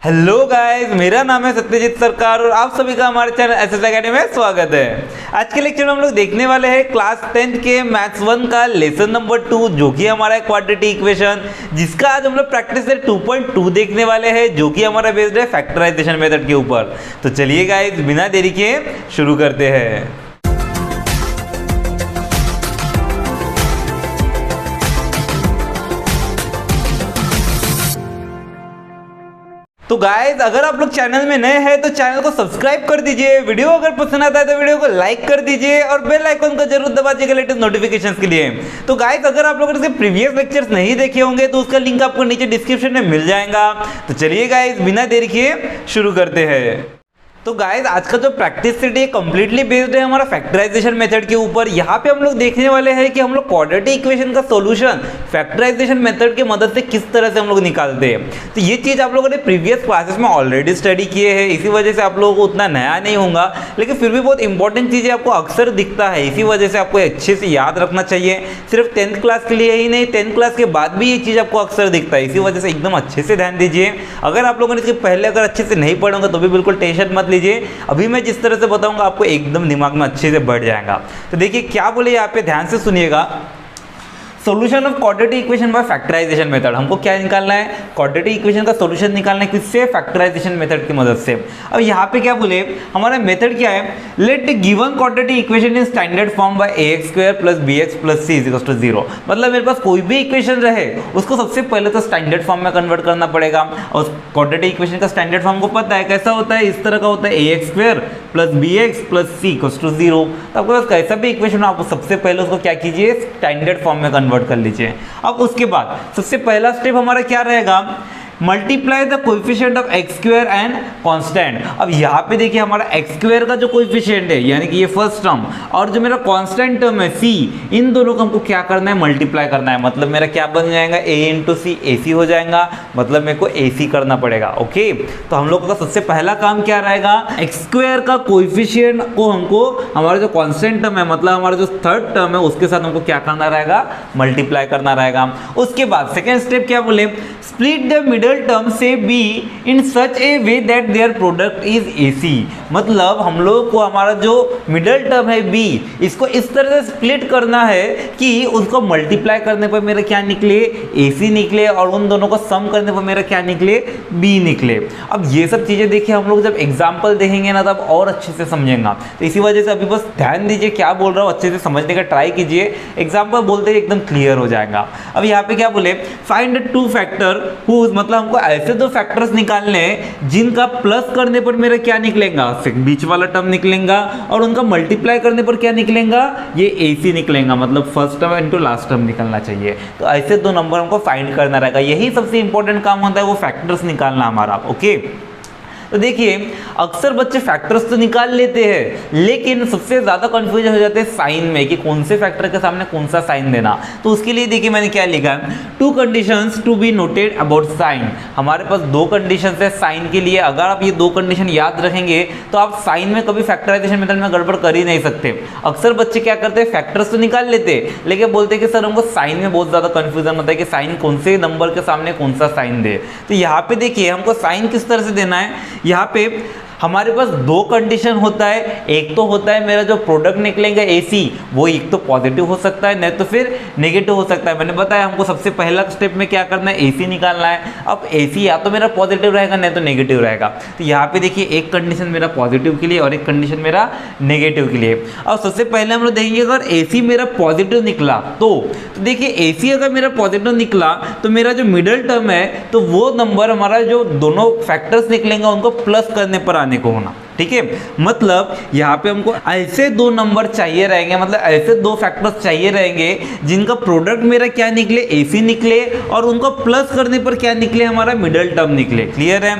Hello guys, मेरा नाम है सत्यजीत सरकार और आप सभी का हमारे चैनल एसएस एकेडमी में स्वागत है। आज के लेक्चर में हम लोग देखने वाले हैं क्लास 10th के मैथ्स 1 का लेसन नंबर 2 जो कि हमारा है क्वाड्रेटिक इक्वेशन, जिसका आज हम लोग प्रैक्टिस 2.2 देखने वाले हैं जो कि हमारा बेस्ड है फैक्टराइजेशन मेथड के ऊपर। तो चलिए गाइस, बिना देरी के शुरू करते हैं। तो गाइस, अगर आप लोग चैनल में नए हैं तो चैनल को सब्सक्राइब कर दीजिए। वीडियो अगर पसंद आता है तो वीडियो को लाइक कर दीजिए और बेल आइकन को जरूर दबा दीजिएगा लेटेस्ट नोटिफिकेशंस के लिए। तो गाइस, अगर आप लोगों ने इसके प्रीवियस लेक्चर्स नहीं देखे होंगे तो उसका लिंक आपको नीचे डिस्क्रिप्शन में मिल जाएगा। तो चलिए गाइस, बिना देरी के शुरू करते हैं। तो गाइस, आज का जो प्रैक्टिस सेट है कंप्लीटली बेस्ड है हमारा फैक्टराइजेशन मेथड के ऊपर। यहाँ पे हम लोग देखने वाले हैं कि हम लोग क्वाड्रेटिक इक्वेशन का सॉल्यूशन फैक्टराइजेशन मेथड की मदद से किस तरह से हम लोग निकालते हैं। तो ये चीज़ आप लोगों ने प्रीवियस क्लासेस में ऑलरेडी स्टडी किए हैं, इसी वजह से आप लोगों को उतना नया नहीं होगा, लेकिन फिर भी बहुत इंपॉर्टेंट चीज़ें आपको अक्सर दिखता है, इसी वजह से आपको अच्छे से याद रखना चाहिए। सिर्फ 10th क्लास के लिए ही नहीं, 10th क्लास के बाद भी ये चीज़ आपको अक्सर दिखता है, इसी वजह से एकदम अच्छे से ध्यान दीजिए। अगर आप लोगों ने इसके पहले अगर अच्छे से नहीं पढ़ोगे तो भी बिल्कुल टेंशन मत लीजिए, अभी मैं जिस तरह से बताऊंगा आपको एकदम दिमाग में अच्छे से बैठ जाएगा। तो देखिए क्या बोले यहाँ पे, ध्यान से सुनिएगा। Solution of quadratic equation by factorisation method. हमको क्या निकालना है? क्वाड्रेटिक इक्वेशन का सॉल्यूशन निकालना है, किससे? फैक्टराइजेशन मेथड की मदद से। अब यहाँ पे क्या बोले, हमारा मेथड क्या है? Let given quadratic equation in standard form by ax² + bx + c = 0। मतलब मेरे पास कोई भी इक्वेशन रहे उसको सबसे पहले तो स्टैंडर्ड फॉर्म में कन्वर्ट करना पड़ेगा। और क्वाड्रेटिक इक्वेशन का स्टैंडर्ड फॉर्म को पता है कैसा होता है, इस तरह का होता है ax² + bx + c = 0। तो आपके पास कैसा भी इक्वेशन हो, आप सबसे पहले उसको क्या कीजिए, स्टैंडर्ड फॉर्म में कन्वर्ट कर लीजिए। अब उसके बाद सबसे पहला स्टेप हमारा क्या रहेगा? Multiply the coefficient of x² and constant. अब यहाँ पे देखिए हमारा x² का जो कोएफिशिएंट है यानी कि ये फर्स्ट टर्म और जो मेरा कांस्टेंट टर्म है c, इन दोनों को हमको क्या करना है? मल्टीप्लाई करना है। मतलब मेरा क्या बन जाएगा? a × c, ac हो जाएगा। मतलब मेरे को ac करना पड़ेगा। ओके, तो हम लोगों का सबसे पहला काम क्या रहेगा? x² का कोएफिशिएंट को हमको हमारा जो कांस्टेंट टर्म है, मतलब हमारा जो थर्ड टर्म है, उसके साथ हमको क्या करना रहेगा? मल्टीप्लाई करना रहेगा। उसके बाद सेकेंड स्टेप क्या बोले? स्प्लिट द मिडल टर्म से b in such A way that their product is ac। मतलब हम लोग को हमारा जो मिडल टर्म है b, इसको इस तरह से स्प्लिट करना है कि उसको मल्टीप्लाई करने पर मेरा क्या निकले? ac निकले, और उन दोनों को सम करने पर मेरा क्या निकले? b निकले। अब ये सब चीजें देखिए हम लोग जब एग्जाम्पल देखेंगे ना तब और अच्छे से समझेंगे। तो इसी वजह से अभी बस ध्यान दीजिए क्या बोल रहा हूँ, अच्छे से समझने का ट्राई कीजिए, एग्जाम्पल बोलते ही एकदम क्लियर हो जाएगा। अब यहाँ पे क्या बोले? फाइंड 2 फैक्टर हुज, मतलब हमको ऐसे 2 फैक्टर्स निकालने हैं जिनका प्लस करने पर मेरा क्या निकलेगा? बीच वाला टर्म निकलेगा, और उनका मल्टीप्लाई करने पर क्या निकलेगा? ये ac निकलेगा। मतलब first term into last term निकलना चाहिए। तो ऐसे 2 नंबर हमको फाइंड करना रहेगा, यही सबसे इंपॉर्टेंट काम होता है, वो फैक्टर्स निकालना हमारा। ओके, तो देखिए अक्सर बच्चे फैक्टर्स तो निकाल लेते हैं लेकिन सबसे ज़्यादा कंफ्यूजन हो जाते हैं साइन में कि कौन से फैक्टर के सामने कौन सा साइन देना। तो उसके लिए देखिए मैंने क्या लिखा है, 2 conditions to be noted about sign. हमारे पास 2 कंडीशंस है साइन के लिए। अगर आप ये 2 कंडीशन याद रखेंगे तो आप साइन में कभी फैक्टराइजेशन मेथड में गड़बड़ कर ही नहीं सकते। अक्सर बच्चे क्या करते हैं, फैक्टर्स तो निकाल लेते हैं लेकिन बोलते हैं कि सर हमको साइन में बहुत ज़्यादा कंफ्यूजन होता है कि साइन कौन से नंबर के सामने कौन सा साइन दे। तो यहाँ पे देखिए हमको साइन किस तरह से देना है। यहाँ पे हमारे पास 2 कंडीशन होता है। एक तो होता है मेरा जो प्रोडक्ट निकलेगा AC, वो एक तो पॉजिटिव हो सकता है नहीं तो फिर नेगेटिव हो सकता है। मैंने बताया हमको सबसे पहला स्टेप में क्या करना है, AC निकालना है। अब AC या तो मेरा पॉजिटिव रहेगा नहीं तो नेगेटिव रहेगा। तो यहाँ पे देखिए एक कंडीशन मेरा पॉजिटिव के लिए और एक कंडीशन मेरा नेगेटिव के लिए। अब सबसे पहले हम लोग देखेंगे अगर AC मेरा पॉजिटिव निकला तो देखिए AC अगर मेरा पॉजिटिव निकला तो मेरा जो मिडल टर्म है तो वो नंबर हमारा जो दोनों फैक्टर्स निकलेंगे उनको प्लस करने पर आने को होना। ठीक है, मतलब यहाँ पे हमको ऐसे 2 नंबर चाहिए रहेंगे, मतलब ऐसे 2 फैक्टर्स चाहिए रहेंगे जिनका प्रोडक्ट मेरा क्या निकले? AC निकले, और उनको प्लस करने पर क्या निकले? हमारा मिडल टर्म निकले। क्लियर है?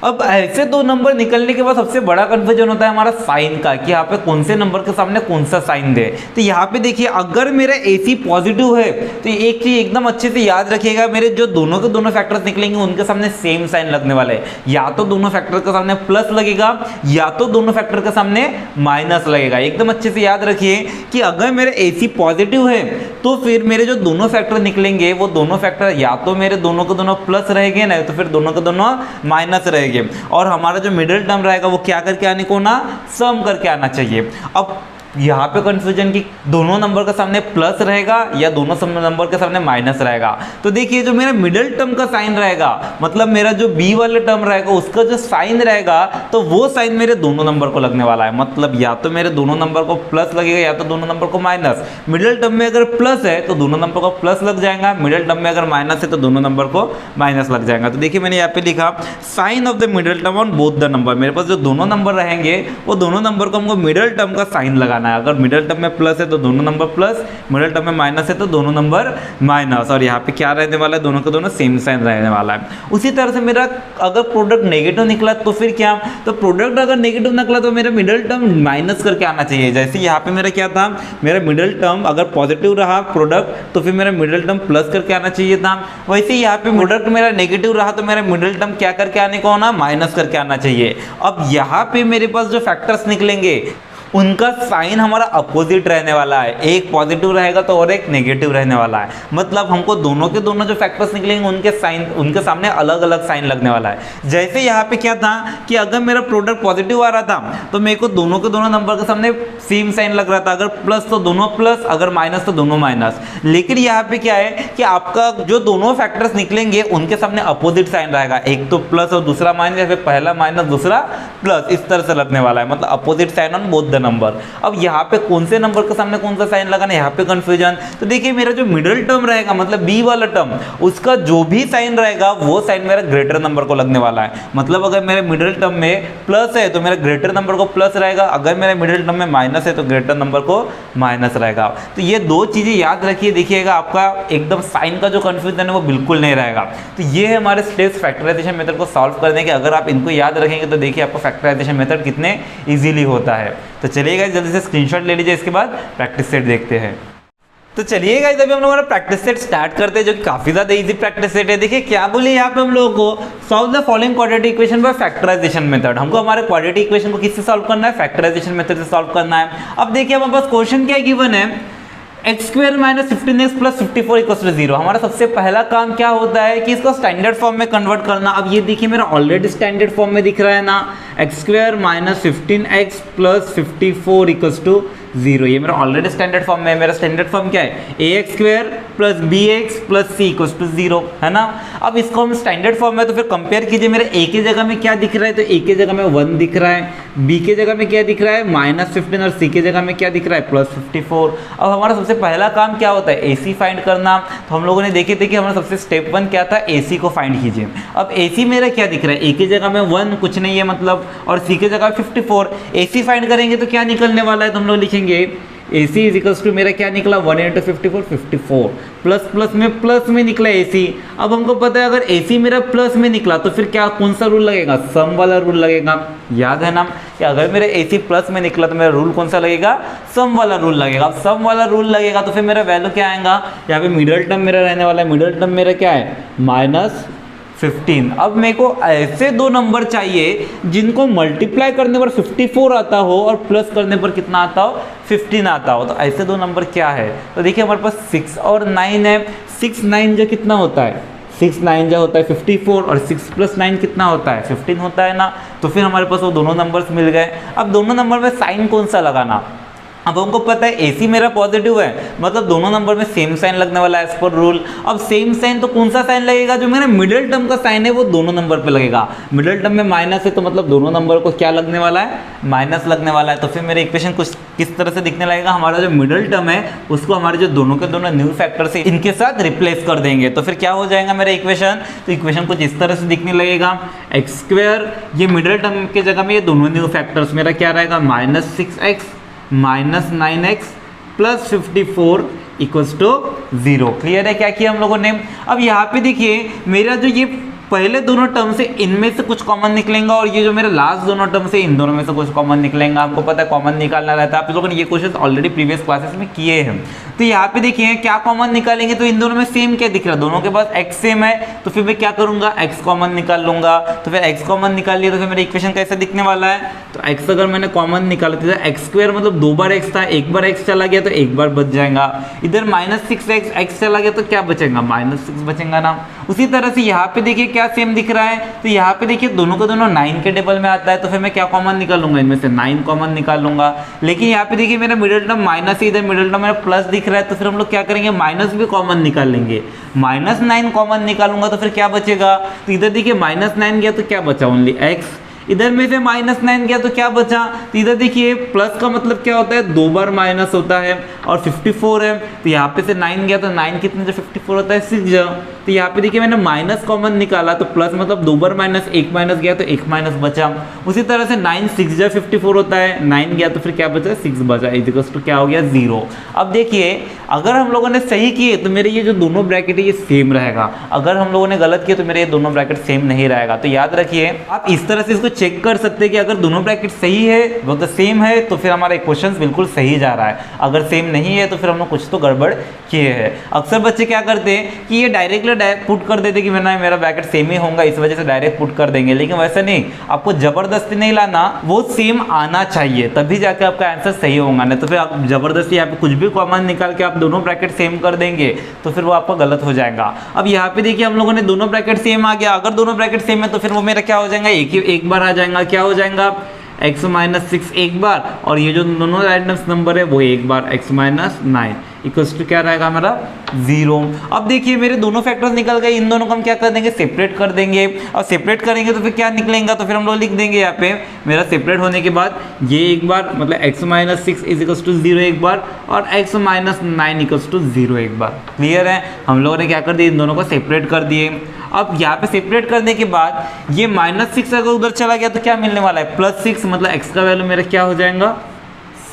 अब ऐसे 2 नंबर निकलने के बाद सबसे बड़ा कंफ्यूजन होता है हमारा साइन का कि यहाँ पे कौन से नंबर के सामने कौन सा साइन दे। तो यहाँ पे देखिए अगर मेरा AC पॉजिटिव है तो एक चीज एकदम अच्छे से याद रखिएगा, मेरे जो दोनों के दोनों फैक्टर्स निकलेंगे उनके सामने सेम साइन लगने वाला है। या तो दोनों फैक्टर के सामने प्लस लगेगा या तो दोनों फैक्टर के सामने माइनस लगेगा। एकदम अच्छे से याद रखिए कि अगर मेरे AC पॉजिटिव है तो फिर मेरे जो दोनों फैक्टर निकलेंगे वो दोनों फैक्टर या तो मेरे दोनों के दोनों प्लस रहेंगे, नहीं तो फिर दोनों के दोनों माइनस रहेंगे। और हमारा जो मिडिल टर्म रहेगा वो क्या करके आने को ना, सम करके आना चाहिए। अब यहाँ पे कंफ्यूजन की दोनों नंबर के सामने प्लस रहेगा या दोनों नंबर के सामने माइनस रहेगा। तो देखिए जो मेरा मिडिल टर्म का साइन रहेगा, मतलब मेरा जो बी वाले टर्म रहेगा उसका जो साइन रहेगा तो वो साइन मेरे दोनों नंबर को लगने वाला है। मतलब या तो मेरे दोनों नंबर को प्लस लगेगा या तो दोनों नंबर को माइनस। मिडिल टर्म में अगर प्लस है तो दोनों नंबर को प्लस लग जाएगा, मिडिल टर्म में अगर माइनस है तो दोनों नंबर को माइनस लग जाएगा। तो देखिए मैंने यहाँ पे लिखा sign of the middle term on both the number. मेरे पास जो दोनों नंबर रहेंगे वो दोनों नंबर को हमको मिडिल टर्म का साइन लगाना है। अगर मिडिल टर्म में प्लस है तो दोनों नंबर प्लस, मिडिल टर्म में माइनस है तो दोनों नंबर माइनस। और यहाँ पे क्या रहने वाला है, दोनों के दोनों सेम साइन रहने वाला है। उसी तरह से मेरा अगर प्रोडक्ट नेगेटिव निकला तो फिर क्या, तो प्रोडक्ट अगर नेगेटिव निकला तो मेरा मिडिल टर्म माइनस करके आना चाहिए। जैसे यहाँ पे मेरा क्या था, मेरा मिडिल टर्म अगर पॉजिटिव रहा प्रोडक्ट तो फिर मेरा मिडिल टर्म प्लस करके आना चाहिए था। वैसे यहाँ पे प्रोडक्ट मेरा नेगेटिव रहा तो मेरा मिडिल टर्म क्या करके आने को ना, माइनस करके आना चाहिए। अब यहाँ पे मेरे पास जो फैक्टर्स निकलेंगे उनका साइन हमारा अपोजिट रहने वाला है। एक पॉजिटिव रहेगा तो और एक नेगेटिव रहने वाला है। मतलब हमको दोनों के दोनों जो फैक्टर्स निकलेंगे उनके साइन, उनके सामने अलग अलग साइन लगने वाला है। जैसे यहाँ पे क्या था कि अगर मेरा प्रोडक्ट पॉजिटिव आ रहा था तो मेरे को दोनों के दोनों नंबर के सामने सेम साइन लग रहा था। अगर प्लस तो दोनों प्लस, अगर माइनस तो दोनों माइनस। लेकिन यहाँ पे क्या है कि आपका जो दोनों फैक्टर्स निकलेंगे उनके सामने अपोजिट साइन रहेगा। एक तो प्लस और दूसरा माइनस, या फिर पहला माइनस दूसरा प्लस, इस तरह से लगने वाला है। मतलब opposite sign on both the number. अब यहाँ पे कौन से नंबर के सामने कौन सा साइन लगाना है, यहाँ पे कंफ्यूजन। तो देखिए मेरा जो मिडिल टर्म रहेगा मतलब बी वाला टर्म, उसका जो भी साइन रहेगा वो साइन मेरा ग्रेटर नंबर को लगने वाला है। मतलब अगर मेरे मिडिल टर्म में प्लस है तो मेरा ग्रेटर नंबर को प्लस रहेगा, अगर मेरे मिडिल टर्म में माइनस है तो ग्रेटर नंबर को माइनस रहेगा। तो ये दो चीजें याद रखिए, देखिएगा आपका एकदम साइन का जो कंफ्यूजन है वो बिल्कुल नहीं रहेगा। तो ये है हमारे स्टेप्स फैक्टराइजेशन मेथड को सॉल्व करने के। अगर आप इनको याद रखेंगे तो देखिए आपको फैक्टराइजेशन मेथड कितने इजीली होता है। तो चलिएगा जल्दी से स्क्रीनशॉट ले लीजिए, इसके बाद प्रैक्टिस सेट देखते हैं। तो चलिए गाइस अभी हम लोग हमारा प्रैक्टिस सेट स्टार्ट करते हैं, जो कि काफी ज्यादा इजी प्रैक्टिस सेट है। देखिए क्या बोले यहाँ पे हम लोगों को, solve the following quadratic equation by factorisation method. हमको हमारे क्वाड्रेटिक इक्वेशन को किससे सॉल्व करना है, फैक्टराइजेशन मेथड से सॉल्व करना है। अब देखिए हमारे पास क्वेश्चन क्या गिवन है, x square minus 15x plus 54 equals to 0। हमारा सबसे पहला काम क्या होता है कि इसको स्टैंडर्ड फॉर्म में कन्वर्ट करना। अब ये देखिए मेरा ऑलरेडी स्टैंडर्ड फॉर्म में दिख रहा है ना, x square minus 15x plus 54 equals to 0। ये मेरा ऑलरेडी स्टैंडर्ड फॉर्म में है। मेरा स्टैंडर्ड फॉर्म क्या है, ax square plus bx plus c equals to 0, है ना। अब इसको हम स्टैंडर्ड फॉर्म में तो फिर कंपेयर कीजिए, मेरे a की जगह में क्या दिख रहा है, तो a की जगह में 1 दिख रहा है, b की जगह में क्या दिख रहा है माइनस 15, और c की जगह में क्या दिख रहा है प्लस 54। अब हमारा सबसे पहला काम क्या होता है, ac फाइंड करना। तो हम लोगों ने देखे थे कि हमारा सबसे स्टेप 1 क्या था, ac को फाइंड कीजिए। अब ac मेरा क्या दिख रहा है, a की जगह में 1 कुछ नहीं है मतलब, और c की जगह 54। ac फाइंड करेंगे तो क्या निकलने वाला है, तो हम लोग लिखेंगे AC इज इक्वल्स टू मेरा क्या निकला 1 इंटू 54, 54 प्लस प्लस में प्लस में निकला AC। अब हमको पता है अगर AC मेरा प्लस में निकला तो फिर क्या कौन सा रूल लगेगा, सम वाला रूल लगेगा। याद है ना कि अगर मेरा AC प्लस में निकला तो मेरा रूल कौन सा लगेगा, सम वाला रूल लगेगा। अब सम वाला रूल लगेगा तो फिर मेरा वैल्यू क्या आएगा, यहाँ पे मिडल टर्म मेरा रहने वाला है। मिडल टर्म मेरा क्या है माइनस 15। अब मेरे को ऐसे दो नंबर चाहिए जिनको मल्टीप्लाई करने पर 54 आता हो और प्लस करने पर कितना आता हो, 15 आता हो। तो ऐसे दो नंबर क्या है, तो देखिए हमारे पास 6 और 9 है। 6 9 जो कितना होता है, 6 9 जो होता है 54, और 6 प्लस 9 कितना होता है 15 होता है ना। तो फिर हमारे पास वो दोनों नंबर्स मिल गए। अब दोनों नंबर में साइन कौन सा लगाना, अब हमको पता है AC मेरा पॉजिटिव है, मतलब दोनों नंबर में सेम साइन लगने वाला है एज पर रूल। अब सेम साइन तो कौन सा साइन लगेगा, जो मेरा मिडिल टर्म का साइन है वो दोनों नंबर पे लगेगा। मिडिल टर्म में माइनस है तो मतलब दोनों नंबर को क्या लगने वाला है, माइनस लगने वाला है। तो फिर मेरा इक्वेशन कुछ किस तरह से दिखने लगेगा, हमारा जो मिडिल टर्म है उसको हमारे जो दोनों के दोनों न्यू फैक्टर से इनके साथ रिप्लेस कर देंगे। तो फिर क्या हो जाएगा मेरा इक्वेशन, तो इक्वेशन कुछ इस तरह से दिखने लगेगा, एक्स स्क्वायर ये मिडिल टर्म की जगह में ये दोनों न्यू फैक्टर्स मेरा क्या रहेगा minus 6x minus 9x plus 54 equals to 0। Clear है क्या किया हम लोगों ने। अब यहाँ पे देखिए मेरा जो ये पहले दोनों टर्म से इनमें से कुछ कॉमन निकलेगा और ये जो मेरे लास्ट दोनों टर्म से इन दोनों में से कुछ कॉमन निकलेगा। हमको पता है कॉमन निकालना रहता है, आप लोगों ने ये क्वेश्चन ऑलरेडी प्रीवियस क्लासेस में किए हैं। तो यहाँ पे देखिए क्या कॉमन निकालेंगे, तो इन दोनों में सेम क्या दिख रहा है, दोनों के पास x सेम है, तो फिर मैं क्या करूंगा x कॉमन निकाल लूंगा। तो फिर x कॉमन निकाल लिया तो फिर मेरा इक्वेशन कैसे दिखने वाला है, तो x अगर मैंने कॉमन निकाला तो एक्स स्क्वायर मतलब 2 बार x था, एक बार x चला गया तो एक बार बच जाएगा। इधर -6x x चला गया तो क्या बचेगा, -6 बचेगा ना। उसी तरह से यहाँ पे देखिए क्या सेम दिख रहा है, तो यहाँ पे देखिए दोनों का दोनों 9 के टेबल में आता है, तो फिर मैं क्या कॉमन निकालूंगा, इनमें से 9 कॉमन निकाल लूंगा। लेकिन यहाँ पे देखिए मेरा मिडिल टर्म माइनस है, इधर मिडिल टर्म मेरा प्लस दिख रहा है, तो फिर हम लोग क्या करेंगे माइनस भी कॉमन निकाल लेंगे। -9 कॉमन निकालूंगा तो फिर क्या बचेगा, तो इधर देखिए -9 गया तो क्या बचा, ओनली x। इधर में से -9 गया तो क्या बचा, तो इधर देखिए प्लस का मतलब क्या होता है, 2 बार माइनस होता है और 54 है, तो यहाँ पे से 9 गया तो 9 कितने जो 54 होता है 6। तो यहाँ पे देखिए मैंने माइनस कॉमन निकाला तो प्लस मतलब 2 बार माइनस, एक माइनस गया तो एक माइनस बचा। उसी तरह से 9 6 जो 54 होता है, 9 गया तो फिर क्या बचा 6 बचा, इक्वल्स टू क्या हो गया 0। अब देखिए अगर हम लोगों ने सही किए तो मेरे ये जो दोनों ब्रैकेट है ये सेम रहेगा, अगर हम लोगों ने गलत किए तो मेरे ये दोनों ब्रैकेट सेम नहीं रहेगा। तो याद रखिए आप इस तरह से इसको चेक कर सकते हैं कि अगर दोनों ब्रैकेट सही है वो तो सेम है तो फिर हमारा इक्वेशन बिल्कुल सही जा रहा है, अगर सेम नहीं है तो फिर हम लोग कुछ तो गड़बड़ किए हैं। अक्सर बच्चे क्या करते हैं कि ये डायरेक्टली पुट कर देते कि मेरा ब्रैकेट सेम ही होगा इस वजह से डायरेक्ट पुट कर देंगे, लेकिन वैसा नहीं, आपको जबरदस्ती नहीं लाना, वो सेम आना चाहिए तभी जाके आपका आंसर सही होगा। नहीं तो फिर आप जबरदस्ती यहाँ पे कुछ भी कॉमन निकाल के आप दोनों ब्रैकेट सेम कर देंगे तो फिर वो आपका गलत हो जाएगा। अब यहाँ पे देखिए हम लोगों ने दोनों ब्रैकेट सेम आ गया, अगर दोनों ब्रैकेट सेम है तो फिर वो मेरा क्या हो जाएगा, एक बार आ जाएगा, क्या हो जाएगा x -6 एक बार और ये जो दोनों रैंडम्स नंबर है वो एक बार x -9 इक्वल्स टू क्या रहेगा हमारा 0। अब देखिए मेरे दोनों फैक्टर्स निकल गए, इन दोनों को हम क्या कर देंगे सेपरेट कर देंगे, और सेपरेट करेंगे तो फिर क्या निकलेगा, तो फिर हम लोग लिख देंगे यहाँ पे मेरा सेपरेट होने के बाद ये एक बार मतलब x -6 इक्वल्स टू 0 एक बार और x -9 इक्वल्स टू 0 एक बार। क्लियर है, हम लोगों ने क्या कर दिया इन दोनों को सेपरेट कर दिए। अब यहाँ पे सेपरेट करने के बाद ये -6 अगर उधर चला गया तो क्या मिलने वाला है +6, मतलब x का वैल्यू मेरा क्या हो जाएगा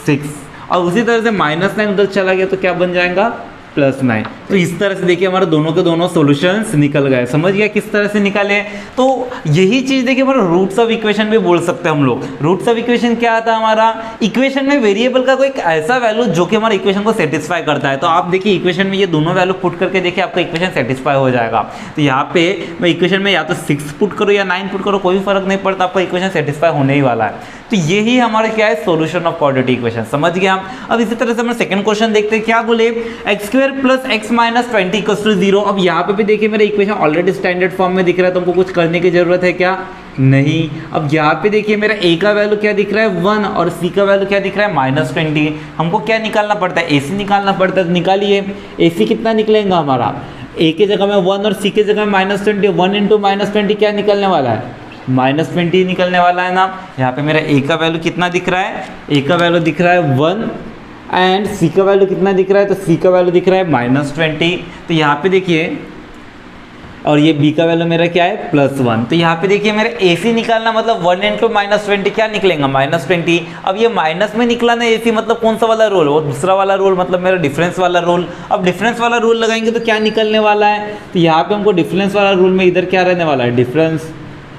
6, और उसी तरह से -9 उधर चला गया तो क्या बन जाएगा +9। तो इस तरह से देखिए हमारे दोनों के दोनों सॉल्यूशंस निकल गए। समझ गया किस तरह से निकाले, तो यही चीज देखिए हमारा रूट्स ऑफ इक्वेशन भी बोल सकते हैं हम लोग। रूट्स ऑफ इक्वेशन क्या आता है हमारा, इक्वेशन में वेरिएबल का कोई ऐसा वैल्यू जो कि हमारे इक्वेशन को सेटिस्फाई करता है। तो आप देखिए इक्वेशन में ये दोनों वैल्यू पुट करके देखिए आपका इक्वेशन सेटिस्फाई हो जाएगा। तो यहाँ पे मैं इक्वेशन में या तो 6 पुट करो या 9 पुट करो, कोई फर्क नहीं पड़ता, आपका इक्वेशन सेटिस्फाई होने ही वाला है। तो यही हमारा क्या है सॉल्यूशन ऑफ क्वाड्रेटिक इक्वेशन। समझ गया हम। अब इसी तरह से हम सेकंड क्वेश्चन देखते हैं, क्या बोले x² + x -20 इक्वल्स टू 0। अब यहाँ पे भी देखिए मेरा इक्वेशन ऑलरेडी स्टैंडर्ड फॉर्म में दिख रहा है, तो हमको कुछ करने की जरूरत है क्या, नहीं। अब यहाँ पे देखिए मेरा a का वैल्यू क्या दिख रहा है 1 और c का वैल्यू क्या दिख रहा है -20। हमको क्या निकालना पड़ता है, ac निकालना पड़ता है। निकालिए ac कितना निकलेगा हमारा, a के जगह में 1 और c के जगह में -20, 1 × -20 क्या निकलने वाला है -20 निकलने वाला है ना। यहाँ पे मेरा a का वैल्यू कितना दिख रहा है, a का वैल्यू दिख रहा है 1 एंड c का वैल्यू कितना दिख रहा है, तो c का वैल्यू दिख रहा है -20। तो यहाँ पे देखिए और ये b का वैल्यू मेरा क्या है +1। तो यहाँ पे देखिए मेरा ac निकालना मतलब 1 × -20 क्या निकलेगा -20। अब ये माइनस में निकला ना ac, मतलब कौन सा वाला रोल, वो दूसरा वाला रोल, मतलब मेरा डिफरेंस वाला रोल। अब डिफरेंस वाला रूल लगाएंगे तो क्या निकलने वाला है, तो यहाँ पे हमको डिफरेंस वाला रूल में इधर क्या रहने वाला है डिफरेंस,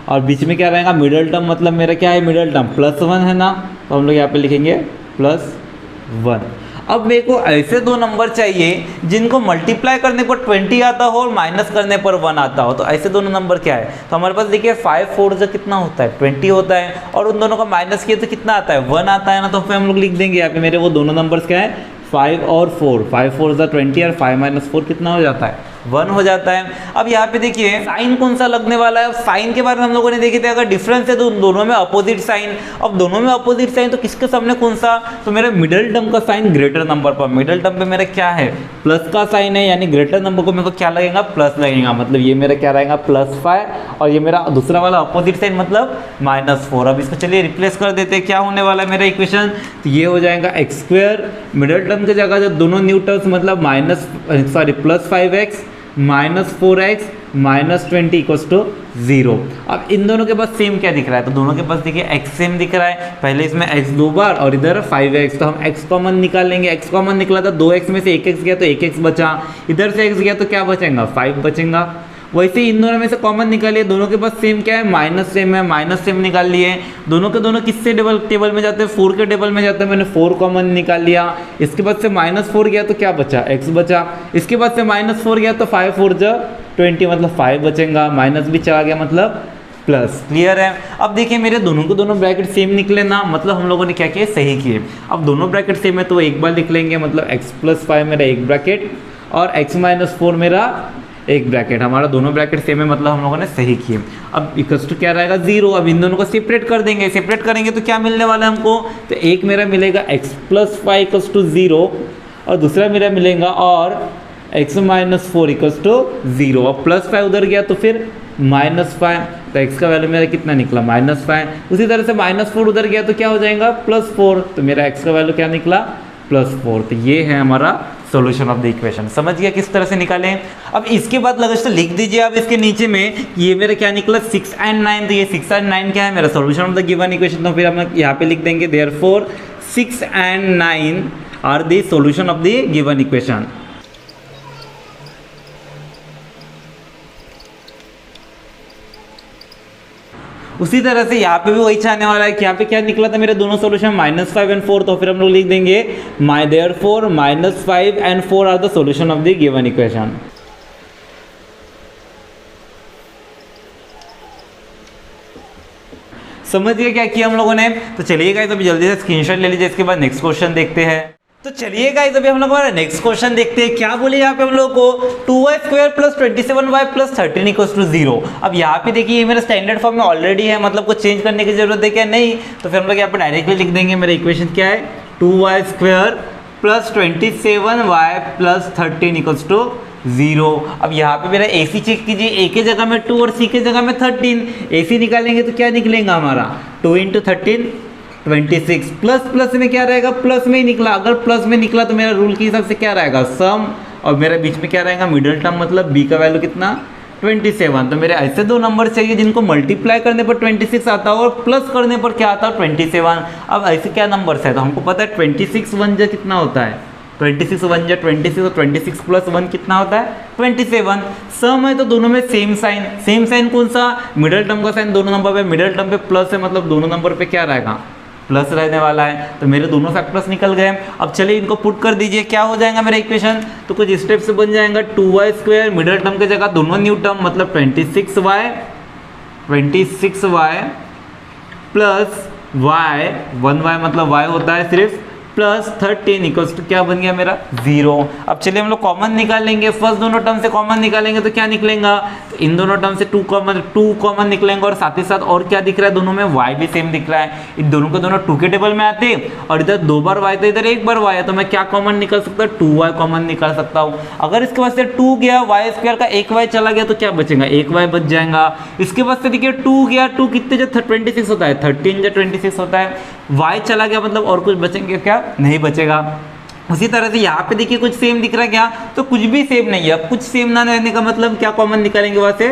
और बीच में क्या रहेगा मिडल टर्म, मतलब मेरा क्या है मिडल टर्म +1 है ना, तो हम लोग यहाँ पे लिखेंगे +1। अब मेरे को ऐसे दो नंबर चाहिए जिनको मल्टीप्लाई करने पर 20 आता हो और माइनस करने पर 1 आता हो। तो ऐसे दोनों नंबर क्या है, तो हमारे पास देखिए 5 4 जो कितना होता है 20 होता है, और उन दोनों को माइनस किए तो कितना आता है 1 आता है ना। तो फिर हम लोग लिख देंगे यहाँ पे मेरे वो दोनों नंबर्स क्या है 5 और 4, 5 4 20 और 5 - 4 कितना हो जाता है 1 हो जाता है। अब यहाँ पे देखिए साइन कौन सा लगने वाला है, साइन के बारे में हम लोगों ने देखे थे, अगर डिफरेंस है तो दोनों में अपोजिट साइन। अब दोनों में अपोजिट साइन तो किसके सामने कौन सा, तो मेरा मिडल टर्म का साइन ग्रेटर नंबर पर, मिडल टर्म पे मेरा क्या है प्लस का साइन है, यानी ग्रेटर नंबर को मेरे को क्या लगेगा प्लस लगेगा, मतलब ये मेरा क्या रहेगा +5 और ये मेरा दूसरा वाला अपोजिट साइन मतलब -4। अब इसको चलिए रिप्लेस कर देते हैं, क्या होने वाला है मेरा इक्वेशन, तो ये हो जाएगा x² मिडल टर्म की जगह जो दोनों न्यू टर्म्स मतलब +5x -4x -20 इक्वल्स टू 0। अब इन दोनों के पास सेम क्या दिख रहा है, तो दोनों के पास देखिए x सेम दिख रहा है, पहले इसमें x 2 बार और इधर 5x, तो हम x कॉमन निकाल लेंगे। x कॉमन निकला था 2x में से 1x गया तो 1x बचा, इधर से x गया तो क्या बचेगा 5 बचेगा। वैसे इन दोनों में से कॉमन निकालिए, दोनों के पास सेम क्या है, माइनस सेम है, माइनस सेम निकाल लिए। दोनों के दोनों किससे टेबल में जाते हैं, 4 के टेबल में जाते हैं, मैंने 4 कॉमन निकाल लिया। इसके बाद से -4 गया तो क्या बचा, x बचा। इसके बाद से -4 गया तो 5 4 जा 20 मतलब 5 बचेगा, माइनस भी चला गया मतलब प्लस। क्लियर है। अब देखिए मेरे दोनों को दोनों ब्रैकेट सेम निकले ना, मतलब हम लोगों ने क्या किया, सही किए। अब दोनों ब्रैकेट सेम है तो एक बार लिख लेंगे, मतलब x + 5 मेरा एक ब्रैकेट और x - 4 मेरा एक ब्रैकेट। हमारा दोनों ब्रैकेट सेम है, मतलब हम लोगों ने सही किए। अब इक्वल्स टू क्या रहेगा, 0। अब इन दोनों को सेपरेट कर देंगे, सेपरेट करेंगे तो क्या मिलने वाला है हमको, तो एक मेरा मिलेगा x + 5 = 0 और दूसरा मेरा मिलेगा और x - 4 = 0। अब +5 उधर गया तो फिर -5, तो x का वैल्यू मेरा कितना निकला, -5। उसी तरह से -4 उधर गया तो क्या हो जाएगा, +4, तो मेरा x का वैल्यू क्या निकला, +4। तो ये है हमारा सॉल्यूशन ऑफ द इक्वेशन। समझ गया किस तरह से निकालें। अब इसके बाद लगभग तो लिख दीजिए आप इसके नीचे में ये मेरा क्या निकला, 6 और 9। तो ये 6 और 9 क्या है, मेरा solution of the given equation. तो फिर हम यहाँ पे लिख देंगे देयरफॉर 6 और 9 are the solution of the given equation. उसी तरह से यहाँ पे भी वही चाहने वाला है कि यहाँ पे क्या निकला था मेरे दोनों सॉल्यूशन, -5 और 4। तो फिर हम लोग लिख देंगे देयरफॉर -5 और 4 are the solution of the given equation. समझिए क्या किया हम लोगों ने। तो चलिए गाइस अभी जल्दी से स्क्रीनशॉट ले लीजिए, इसके बाद नेक्स्ट क्वेश्चन देखते हैं। तो चलिए गाइस अभी हम लोग हमारा नेक्स्ट क्वेश्चन देखते हैं। क्या बोले यहाँ पे हम लोग को, 2y² + 27y + 13 = 0। अब यहाँ पे देखिए ये मेरा स्टैंडर्ड फॉर्म में ऑलरेडी है, मतलब कुछ चेंज करने की जरूरत है क्या, नहीं। तो फिर हम लोग यहाँ पे डायरेक्टली लिख देंगे, मेरा इक्वेशन क्या है, 2y² + 27y + 13 = 0। अब यहाँ पे मेरा AC चेक कीजिए, A के जगह में 2 और C के जगह में 13। AC निकालेंगे तो क्या निकलेगा हमारा, 2 × 13 26, प्लस में क्या रहेगा, प्लस में ही निकला। अगर प्लस में निकला तो मेरा रूल के हिसाब से क्या रहेगा, सम, और मेरा बीच में क्या रहेगा, मिडिल टर्म, मतलब b का वैल्यू कितना, 27। तो मेरे ऐसे दो नंबर चाहिए जिनको मल्टीप्लाई करने पर 26 आता हो और प्लस करने पर क्या आता है, 27। अब ऐसे क्या नंबर्स है, तो हमको पता है 26 1 जा कितना होता है, 26 1 जा 26 और 26 + 1 कितना होता है, 27। सम है तो दोनों में सेम साइन कौन सा, मिडिल टर्म का साइन दोनों नंबर पे, मिडिल टर्म पे प्लस है, मतलब दोनों नंबर पे क्या रहेगा, प्लस रहने वाला है। तो मेरे दोनों फैक्टर्स निकल गए। अब चलिए इनको पुट कर दीजिए, क्या हो जाएगा मेरा इक्वेशन, तो कुछ स्टेप से बन जाएगा, 2y² मिडिल टर्म की जगह दोनों न्यू टर्म, मतलब 26y प्लस y, 1y मतलब y होता है सिर्फ, प्लस 13 इक्वल्स टू क्या बन गया मेरा, 0। अब चलिए हम लोग कॉमन निकालेंगे, फर्स्ट दोनों टर्म से कॉमन निकालेंगे तो क्या निकलेगा, तो इन दोनों टर्म से 2 कॉमन निकलेंगे और साथ ही साथ और क्या दिख रहा है, दोनों में y भी सेम दिख रहा है। इन दोनों के दोनों 2 के टेबल में आते और इधर 2 बार y तो इधर 1 बार y है, तो मैं क्या कॉमन निकाल सकता हूँ, 2y कॉमन निकाल सकता हूँ। अगर इसके बाद से 2 गया, y² का 1y चला गया तो क्या बचेगा, 1y बच जाएगा। इसके बाद से देखिए 2 गया, 2 कितने जो 26 होता है, 13 जो 26 होता है, y चला गया, मतलब और कुछ बचेंगे क्या, नहीं बचेगा। उसी तरह से यहाँ पे देखिए कुछ सेम दिख रहा है क्या, तो कुछ भी सेम नहीं है। अब कुछ सेम ना रहने का मतलब क्या कॉमन निकालेंगे, वहाँ से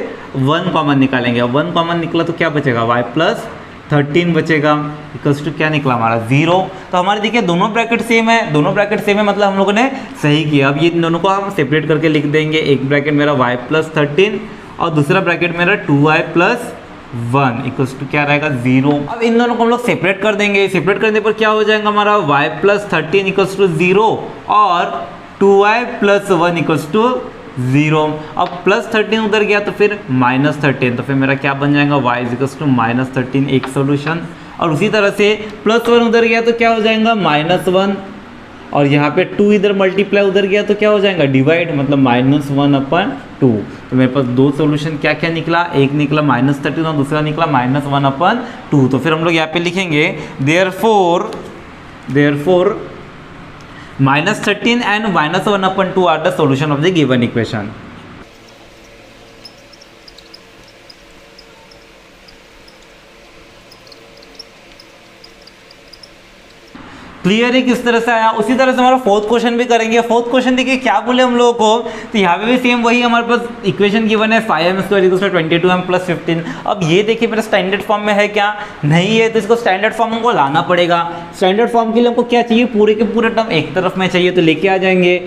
1 कॉमन निकालेंगे। अब 1 कॉमन निकला तो क्या बचेगा, y + 13 बचेगा, इक्वल्स टू क्या निकला हमारा, 0। तो हमारे देखिए दोनों ब्रैकेट सेम है, दोनों ब्रैकेट सेम है, मतलब हम लोगों ने सही किया। अब ये दोनों को हम सेपरेट करके लिख देंगे, एक ब्रैकेट मेरा y + 13 और दूसरा ब्रैकेट मेरा 2y + 1 इक्वल्स टू क्या रहेगा, 0। अब इन दोनों को हम लोग सेपरेट कर देंगे, सेपरेट करने पर क्या हो जाएगा हमारा, y + 13 इक्वल्स टू 0 और 2y + 1 इक्वल्स टू 0। अब +13 उधर गया तो फिर -13, तो फिर मेरा क्या बन जाएगा, y इक्वल्स टू -13 एक सोल्यूशन। और उसी तरह से +1 उधर गया तो क्या हो जाएगा, -1 और यहाँ पे 2 इधर मल्टीप्लाई उधर गया तो क्या हो जाएगा, डिवाइड, मतलब -1/2। तो मेरे पास दो सॉल्यूशन क्या क्या निकला, एक निकला -13 और दूसरा निकला -1/2। तो फिर हम लोग यहाँ पे लिखेंगे therefore -13 and -1/2 are the solution of the given equation. Clear है किस तरह से आया। उसी तरह से हमारा फोर्थ क्वेश्चन भी करेंगे। फोर्थ क्वेश्चन देखिए क्या बोले हम लोगों को, तो यहाँ पे भी सेम वही हमारे पास इक्वेशन गिवन है 5m² = 22m + 15। अब ये देखिए मेरा स्टैंडर्ड फॉर्म में है क्या, नहीं है, तो इसको स्टैंडर्ड फॉर्म हमको लाना पड़ेगा। स्टैंडर्ड फॉर्म के लिए हमको क्या चाहिए, पूरे के पूरे टर्म एक तरफ में चाहिए, तो लेके आ जाएंगे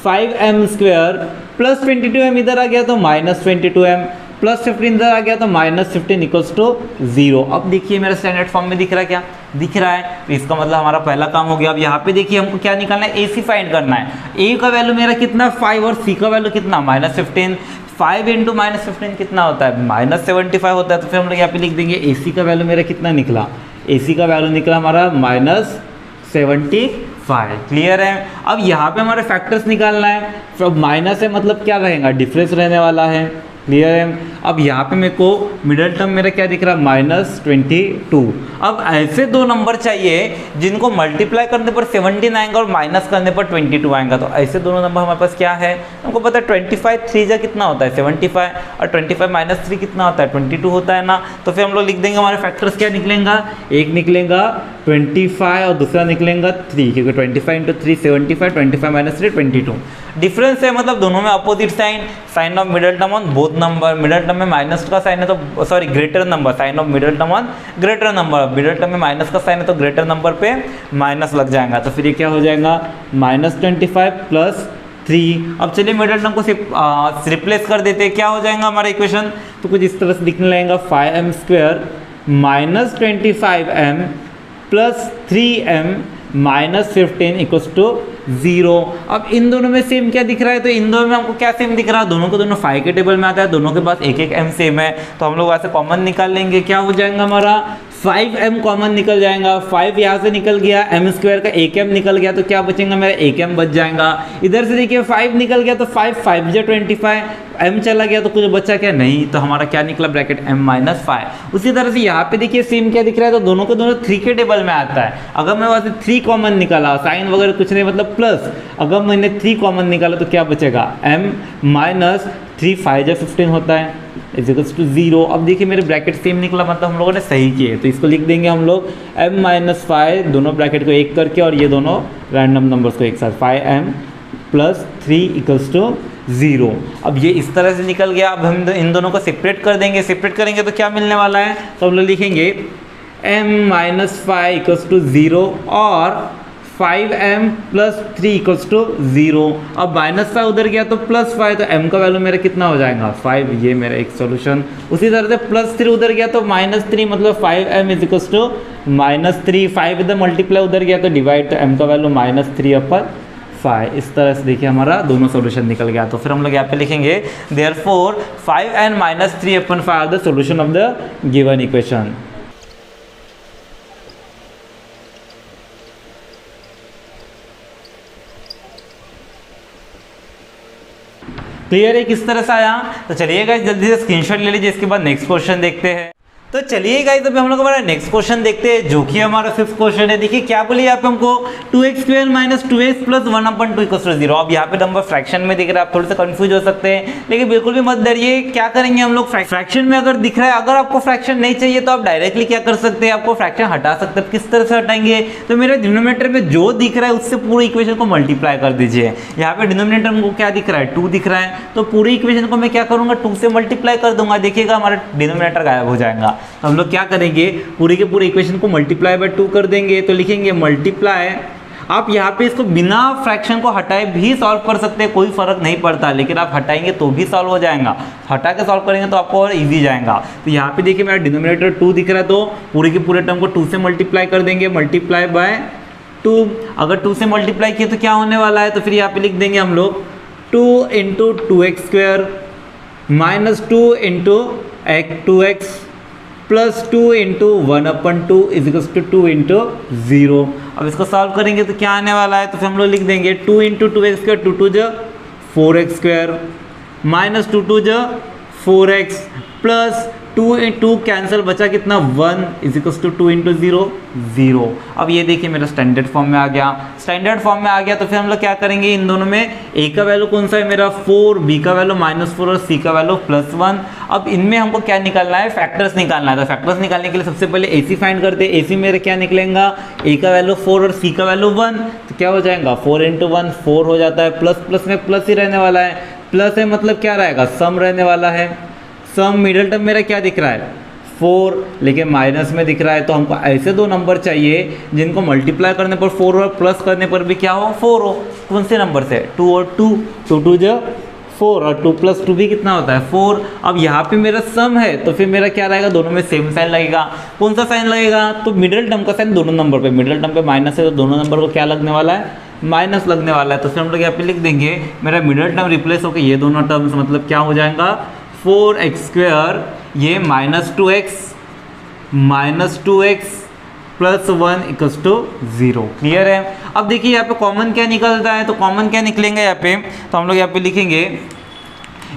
5m² प्लस 22m इधर आ गया तो -22m प्लस 15 इधर आ गया तो -15 इक्वल्स टू 0। अब देखिए मेरा स्टैंडर्ड फॉर्म में दिख रहा है, क्या दिख रहा है? तो इसका मतलब हमारा पहला काम हो गया। अब यहाँ पे देखिए हमको क्या निकालना है, AC फाइंड करना है। A का वैल्यू मेरा कितना 5 और C का वैल्यू कितना -15। 5 इंटू -15 कितना होता है, -75 होता है। तो फिर हम लोग यहाँ पे लिख देंगे AC का वैल्यू मेरा कितना निकला, AC का वैल्यू निकला हमारा -75। क्लियर है? अब यहाँ पे हमारे फैक्टर्स निकालना है। तो माइनस है मतलब क्या रहेगा, डिफरेंस रहने वाला है। क्लियर है? अब यहाँ पे मेरे को मिडल टर्म मेरा क्या दिख रहा है, -22। अब ऐसे दो नंबर चाहिए जिनको मल्टीप्लाई करने पर 17 आएंगा और माइनस करने पर 22 आएगा। तो ऐसे दोनों नंबर हमारे पास क्या है, हमको पता है 25 3 जा कितना होता है 75 और 25 - 3 कितना होता है 22 होता है ना। तो फिर हम लोग लिख देंगे हमारे फैक्टर्स क्या निकलेगा, एक निकलेगा 25 और दूसरा निकलेगा 3, क्योंकि 25 × 3 75, 25 - 3 22। डिफरेंस है मतलब दोनों में opposite sign, sign of middle term on both number. Middle term में माइनस का साइन है तो sorry greater number, sign of middle term on greater number. Middle term में माइनस का साइन है तो ग्रेटर नंबर पे माइनस लग जाएगा। तो फिर ये क्या हो जाएगा -25 + 3। अब चलिए मिडल टर्म को रिप्लेस कर देते हैं, क्या हो जाएगा हमारा इक्वेशन, तो कुछ इस तरह से दिखने लगेगा 5m² -25m + 3m -15 equals to 0। अब इन दोनों में सेम क्या दिख रहा है, तो इन दोनों में हमको क्या सेम दिख रहा है, दोनों को दोनों 5 के टेबल में आता है, दोनों के पास एक एक m सेम है। तो हम लोग वैसे कॉमन निकाल लेंगे, क्या हो जाएगा हमारा 5m कॉमन निकल जाएगा। 5 यहाँ से निकल गया, m² का 1m निकल गया, तो क्या बचेगा मेरा 1m बच जाएगा। इधर से देखिए 5 निकल गया तो 5 5 × 25, m चला गया तो कुछ बचा क्या, नहीं। तो हमारा क्या निकला ब्रैकेट m - 5। उसी तरह से यहाँ पे देखिए सेम क्या दिख रहा है, तो दोनों को दोनों 3 के टेबल में आता है। अगर मैं वहाँ से 3 कॉमन निकाला, साइन वगैरह कुछ नहीं मतलब प्लस, अगर मैंने 3 कॉमन निकाला तो क्या बचेगा m - 3 5 × 15 होता है इक्वल्स टू 0। अब देखिए मेरे ब्रैकेट सेम निकला, मतलब हम लोगों ने सही किए। तो इसको लिख देंगे हम लोग m - 5, दोनों ब्रैकेट को एक करके और ये दोनों रैंडम नंबर्स को एक साथ 5m + 3 इक्वल्स टू 0। अब ये इस तरह से निकल गया। अब हम इन दोनों को सेपरेट कर देंगे, सेपरेट करेंगे तो क्या मिलने वाला है, तो हम लोग लिखेंगे m - 5 इक्वल्स टू 0 और 5m + 3 इक्वल्स टू 0। अब -5 उधर गया तो +5, तो m का वैल्यू मेरा कितना हो जाएगा 5, ये मेरा एक सॉल्यूशन। उसी तरह से +3 उधर गया तो -3 मतलब 5m इक्वल्स टू -3। 5 इधर मल्टीप्लाई उधर गया तो डिवाइड, तो m का वैल्यू -3/5। इस तरह से देखिए हमारा दोनों सॉल्यूशन निकल गया। तो फिर हम लोग यहाँ पे लिखेंगे therefore 5n - 3/5 are the solution of the given equation. Clear है किस तरह से आया? तो चलिए गाइस जल्दी से स्क्रीनशॉट ले लीजिए, इसके बाद नेक्स्ट क्वेश्चन देखते हैं। तो चलिए गाइस अभी हम लोग हमारा नेक्स्ट क्वेश्चन देखते हैं, जो कि हमारा 5th क्वेश्चन है। देखिए क्या बोलिए यहाँ पे हमको 2x² - 2x + 1/2 = 0। अब यहाँ पे नंबर फ्रैक्शन में दिख रहा है, आप थोड़े से कंफ्यूज हो सकते हैं, लेकिन बिल्कुल भी मत डरिए। क्या करेंगे हम लोग, फ्रैक्शन में अगर दिख रहा है, अगर आपको फ्रैक्शन नहीं चाहिए तो आप डायरेक्टली क्या कर सकते हैं, आपको फ्रैक्शन हटा सकते हैं। किस तरह से हटाएंगे, तो मेरे डिनोमिनेटर में जो दिख रहा है उससे पूरी इक्वेशन को मल्टीप्लाई कर दीजिए। यहाँ पे डिनोमिनेटर में क्या दिख रहा है 2 दिख रहा है, तो पूरी इक्वेशन को मैं क्या करूँगा 2 से मल्टीप्लाई कर दूंगा। देखिएगा हमारा डिनोमिनेटर गायब हो जाएगा। तो हम लोग क्या करेंगे, पूरी के पूरी इक्वेशन को मल्टीप्लाई बाय 2 कर देंगे। तो लिखेंगे मल्टीप्लाई, आप यहाँ पे इसको बिना फ्रैक्शन को हटाए भी सॉल्व कर सकते हैं, कोई फर्क नहीं पड़ता, लेकिन आप हटाएंगे तो भी सॉल्व हो जाएगा, हटा के सॉल्व करेंगे तो आपको और इजी जाएगा। तो यहाँ पे देखिए मेरा डिनोमिनेटर 2 दिख रहा है, तो पूरे के पूरे टर्म को 2 से मल्टीप्लाई कर देंगे, मल्टीप्लाई बाय 2। अगर 2 से मल्टीप्लाई किए तो क्या होने वाला है, तो फिर यहाँ पे लिख देंगे हम लोग 2 × 2x² - 2 × 2x + 2 × 1/2 = 2 × 0। अब इसको सॉल्व करेंगे तो क्या आने वाला है, तो फिर हम लोग लिख देंगे 2 × 2x², 2 2 ज 4x² - 2 2 ज 4x + 2 × 2 कैंसिल, बचा कितना 1 = 2 × 0 0। अब ये देखिए मेरा स्टैंडर्ड फॉर्म में आ गया। स्टैंडर्ड फॉर्म में आ गया तो फिर हम लोग क्या करेंगे, इन दोनों में a का वैल्यू कौन सा है मेरा 4, b का वैल्यू -4 और c का वैल्यू +1। अब इनमें हमको क्या निकालना है, फैक्टर्स निकालना है। तो फैक्टर्स निकालने के लिए सबसे पहले ac फाइंड करते हैं। ac मेरा क्या निकलेगा, a का वैल्यू 4 और c का वैल्यू 1, तो क्या हो जाएगा 4 × 1 4 हो जाता है, प्लस प्लस में प्लस ही रहने वाला है, प्लस है मतलब क्या रहेगा सम रहने वाला है। सम मिडल टर्म मेरा क्या दिख रहा है 4, लेकिन माइनस में दिख रहा है, तो हमको ऐसे दो नंबर चाहिए जिनको मल्टीप्लाई करने पर 4 और प्लस करने पर भी क्या हो 4 हो। कौन से नंबर से 2 और 2, 2 जो 4 और 2 + 2 भी कितना होता है 4। अब यहाँ पे मेरा सम है तो फिर मेरा क्या रहेगा, दोनों में सेम साइन लगेगा। कौन सा साइन लगेगा, तो मिडिल टर्म का साइन दोनों नंबर पे, मिडिल टर्म पे माइनस है तो दोनों नंबर को क्या लगने वाला है, माइनस लगने वाला है। तो फिर हम लोग यहाँ पे लिख देंगे मेरा मिडिल टर्म रिप्लेस होकर ये दोनों टर्म्स मतलब क्या हो जाएगा 4x², ये -2x + 1 = 0। क्लियर है। अब देखिए यहाँ पे कॉमन क्या निकलता है, तो कॉमन क्या निकलेंगे यहाँ पे, तो हम लोग यहाँ पे लिखेंगे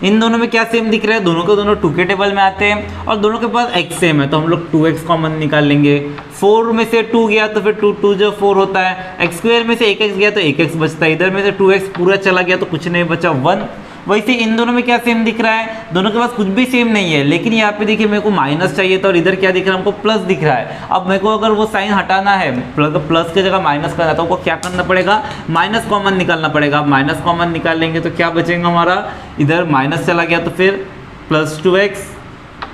इन दोनों में क्या सेम दिख रहा है, दोनों के दोनों 2 के टेबल में आते हैं और दोनों के पास x सेम है, तो हम लोग 2x कॉमन निकाल लेंगे। 4 में से 2 गया तो फिर 2 जो 4 होता है, x² में से 1x गया तो 1x बचता है, इधर में से 2x पूरा चला गया तो कुछ नहीं बचा 1। वैसे इन दोनों में क्या सेम दिख रहा है, दोनों के पास कुछ भी सेम नहीं है, लेकिन यहाँ पे देखिए मेरे को माइनस चाहिए था और इधर क्या दिख रहा है हमको प्लस दिख रहा है। अब मेरे को अगर वो साइन हटाना है, प्लस की जगह माइनस करना है, तो हमको क्या करना पड़ेगा, माइनस कॉमन निकालना पड़ेगा। माइनस कॉमन निकाल लेंगे तो क्या बचेगा हमारा, इधर माइनस चला गया तो फिर +2x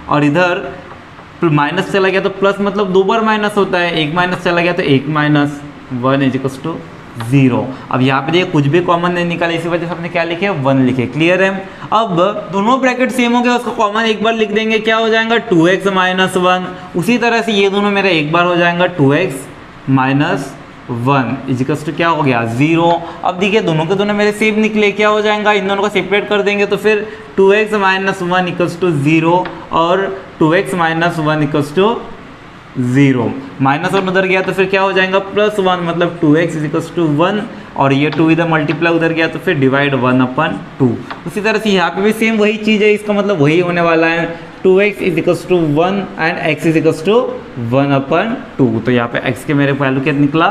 और इधर माइनस चला गया तो प्लस, मतलब 2 बार माइनस होता है, 1 माइनस चला गया तो 1 - 1 = 0। अब यहाँ पे देखिए कुछ भी कॉमन नहीं निकाले, इसी वजह से हमने क्या लिखे 1 लिखे। क्लियर है। अब दोनों ब्रैकेट सेम हो गया, उसको कॉमन एक बार लिख देंगे, क्या हो जाएगा 2x - 1। उसी तरह से ये दोनों मेरा एक बार हो जाएगा 2x - 1 = क्या हो गया 0। अब देखिए दोनों के दोनों मेरे सेम निकले, क्या हो जाएगा, इन दोनों को सेपरेट कर देंगे तो फिर 2x - 1 = 0 और 2x - 1 = 0। माइनस 1 उधर गया तो फिर क्या हो जाएगा +1, मतलब 2x = 1 और ये 2 इधर मल्टीप्लाई उधर गया तो फिर डिवाइड 1/2। उसी तरह से यहाँ पे भी सेम वही चीज़ है, इसका मतलब वही होने वाला है 2x = 1 एंड x = 1/2। तो यहाँ पे x के मेरे वैल्यू क्या निकला